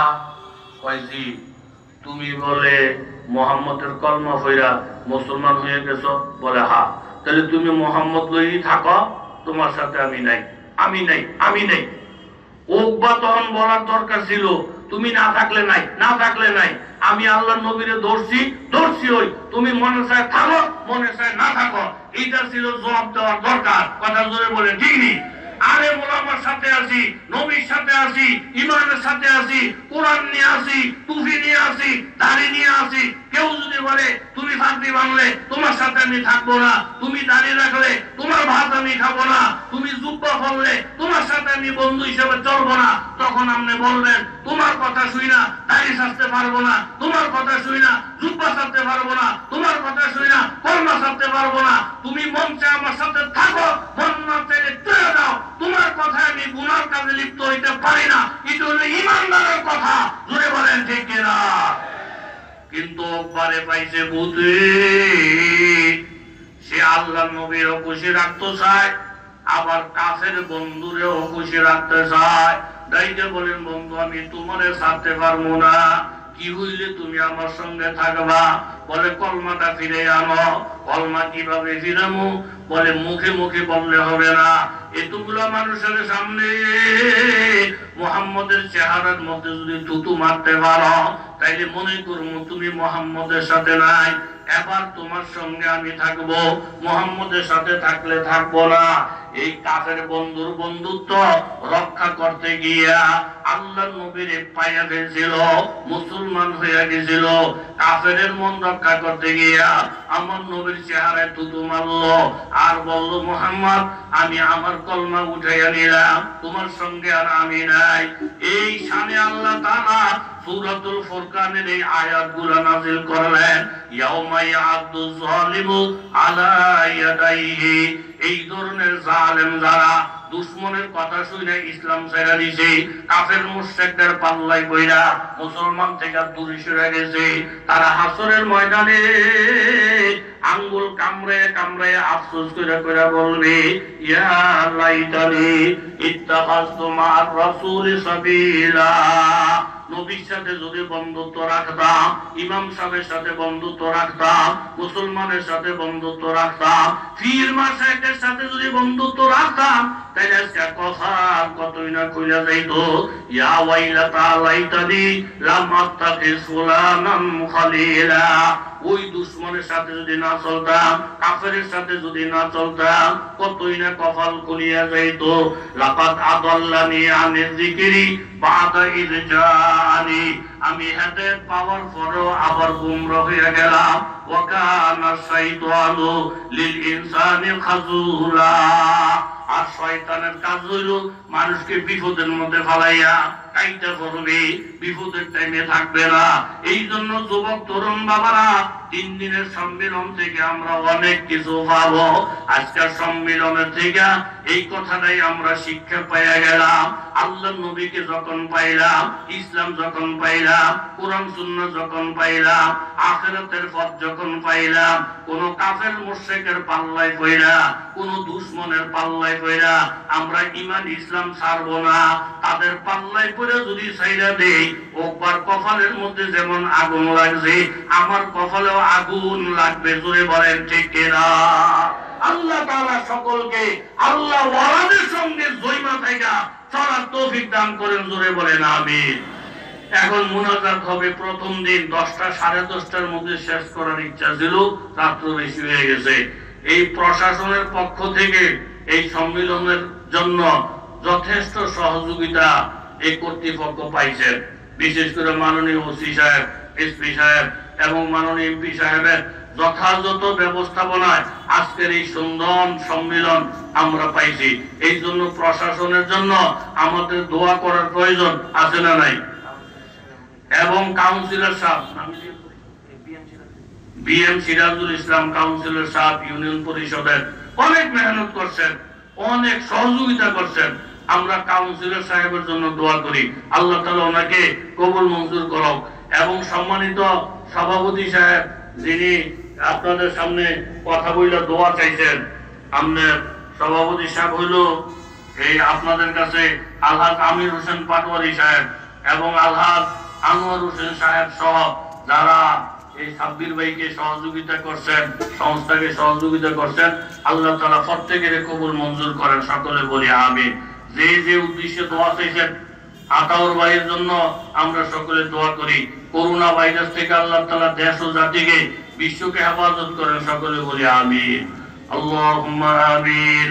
কইছি, তুমি বলে মুহাম্মদের কলমা কইরা মুসলমান হয়ে গেছো? বলে হ্যাঁ। তাহলে তুমি মুহাম্মদ লই থাকো, তোমার সাথে আমি নাই, আমি নাই, আমি নাই। উকবা তখন বলার দরকার ছিল, তুমি না থাকলে নাই, না থাকলে নাই। আমি আল্লাহর নবীরে ধরছি, ধরছি ওই, তুমি মনে চায় থাকো, মনে চায় না থাকো। এটা ছিল জবাব দেওয়ার দরকার। কথা জোরে বলে ঠিক নেই? আরে মোলামার সাথে আছি, নবীর সাথে আছি, ইমানের সাথে আছি, কোরআন নিয়ে আছি, টুপি নিয়ে আছি, দাড়ি নিয়ে আছি। কেউ যদি বলে তুমি ফাঁকি বাংলে তোমার সাথে আমি থাকবো না, তুমি দাড়ি রাখলে তোমার ভাত আমি খাবো না, তুমি জুব্বা পরলে তোমার সাথে আমি বন্ধু হিসেবে চলবো না, তখন আপনি বলবেন তোমার কথা শুই না দাড়ি সাজতে পারবো না, তোমার কথা শুই না জুব্বা সাজতে পারবো না, তোমার কথা শুই না কলমা সাজতে পারবো না। তুমি মঞ্চে আমার সাথে থাকো, মন না চাইলে চলে যাও, তোমার কথায় আমি গুনার কাজে লিপ্ত হইতে পারি না। এটা হলো ইমানদারের কথা। জোরে বলেন ঠিক কিনা? কিন্তু একবারে পাইছে বুঝে, সে আল্লাহ নবীরও খুশি রাখতে চায়, আবার কাফের বন্ধুরেও খুশি রাখতে চায়। দাইতে বলেন, বন্ধু আমি তোমারে ছাড়তে পারবো না, কি হইলে তুমি আমার সঙ্গে থাকবা? বলে কলমাটা ফিরে আনো। কলমা কিভাবে ফিরামু? বলে মুখে মুখে বললে হবে না, এতগুলা মানুষের সামনে মুহাম্মদের চেহারার মধ্যে যদি থুতু মারতে পারো, তাইলে মনে করবো তুমি মুহাম্মদের সাথে নাই। এবার তোমার সঙ্গে আমি থাকবো, মুহাম্মদের সাথে থাকলে থাকবো না। এই কাফের বন্ধুর বন্ধুত্ব রক্ষা করতে গিয়া আল্লাহ নবীর পাইয়া ফেলছিল, মুসলমান হয়ে গেছিল। কাফেরের মন রক্ষা করতে গিয়া আমার নবীর চেহারায় থুতু মারলো আর বলল, মুহাম্মদ আমি আমার কলমা উঠাইয়া নিলাম, তোমার সঙ্গে আর আমি নাই। এই শানে আল্লাহ তাআলা সূরাতুল ফুরকানের এই আয়াতগুলো নাযিল করলেন, ইয়াউমা ইয়া'আদু যালিমু আলা ইয়াদাইহি। এই ধরনের জালেম যারা দুশমনের কথা শুনে ইসলাম ছেড়ে দিছে, কাফের মুশরিকদের পাল্লায় পইরা মুসলমান থেকে দূরে সরে গেছে, তারা হাসরের ময়দানে আঙ্গুল কামড়ে কামড়ে আফসোস করে করে বলবে, ইয়া লাইতানি ইত্তাখাযতু মা'আর রাসূলি সাবিলা। নবীর সাথে যদি বন্ধুত্ব রাখতাম, ইমাম সাহেবের সাথে বন্ধুত্ব রাখতাম, মুসলমানের সাথে বন্ধুত্ব রাখতাম, পীর মাশায়েখের সাথে যদি বন্ধুত্ব রাখতাম, তাহলে আজকে কথা কতই না খুলে যাইতো। ইয়া ওয়াইলাতা লাইতানি লাম আত্তাখিজ ফুলানান খালিলা। ওই দুশমনের সাথে যদি না চলতাম, কাফেরের সাথে যদি না চলতাম, কতই না কপাল খুলিয়া যাইতো। লাকাদ আদাল্লানি আনিয যিকরি বাদা ইয জানি। আমি হেদায়েত পাওয়ার পরেও আবার গুমরাহ হয়ে গেলাম। ওয়া কানা শাইতানু লিল ইনসানি খাযুলা। আর শয়তানের কাজ হইল মানুষকে বিপদের মধ্যে ফেলাইয়া কাইটা করবে, বিপদের টাইমে থাকবে না। এই জন্য যুবক তরুণ বাবারা, 3 দিনের সম্মেলন থেকে আমরা অনেক কিছু পাবো। আজকের সম্মেলনের থেকে এই কথাটাই আমরা শিক্ষা পাইয়া গেলাম। আল্লাহ নবীকে যখন পাইলাম, ইসলাম যখন পাইলাম, কোরআন সুন্নাহ যখন পাইলাম, আখিরাতের পথ যখন পাইলাম, কোন কাফের মুশরিকের পাল্লায় পইরা, কোন দুশমনের পাল্লায় পইরা আমরা ঈমান ইসলাম ছাড়বো না। তাদের পাল্লায় পড়ে যদি ছাইরা দেই, ওকবার কপালের মধ্যে যেমন আগুন লাগছে, আমার কপালেও আগুন লাগবে। জোরে বলেন ঠিক কিনা? আল্লাহ তাআলা সকলকে আল্লাহ ওয়ালাদের সঙ্গে জয়মা থাকা চলার তৌফিক দান করেন, জোরে বলেন আমিন। এখন মুনাজাত হবে। প্রথম দিন 10টা 10:30টার মধ্যে শেষ করার ইচ্ছা ছিল, রাত্র বেশি হয়ে গেছে। এই প্রশাসনের পক্ষ থেকে এই সম্মেলনের জন্য যথেষ্ট সহযোগিতা এই কর্তৃপক্ষ পাইছেন। বিশেষ করে মাননীয় ওসি সাহেব, এসপি সাহেব এবং মাননীয় এমপি সাহেবের যথাযথ ব্যবস্থাপনায় আজকের এই সুন্দর সম্মেলন আমরা পাইছি। এই জন্য প্রশাসনের জন্য আমাদের দোয়া করার প্রয়োজন আছে না নাই? এবং কাউন্সিলর সাহেব বিএম সিরাজুল ইসলাম কাউন্সিলর সাহেব ইউনিয়ন পরিষদের অনেক মেহনত করছেন, অনেক সহযোগিতা করছেন। আমরা কাউন্সিলর সাহেবের জন্য দোয়া করি, আল্লাহ তাআলা ওনাকে কবুল মঞ্জুর করুক। এবং সম্মানিত সভাপতি সাহেব যিনি আপনাদের সামনে কথা বলে দোয়া চাইছেন, আমাদের সভাপতি সাহেব হইল এই আপনাদের কাছে আলহাজ আমির হোসেন পাটোয়ারি সাহেব এবং আলহাজ আনোয়ার হোসেন সাহেব সহ যারা এই সাব্বির ভাইকে সহযোগিতা করছেন, সংস্থাকে সহযোগিতা করছেন, আল্লাহ তাআলা প্রত্যেকের কবুল মঞ্জুর করেন, সকলে বলি আমিন। যে যে উদ্দেশ্যে দোয়া চাইছেন, আতাউর ভাইয়ের জন্য আমরা সকলে দোয়া করি। করোনা ভাইরাস থেকে আল্লাহ তাআলা দেশ ও জাতিকে বিশ্বকে হেফাজত করেন, সকলে বলি আমিন। আল্লাহুম্মা আমিন।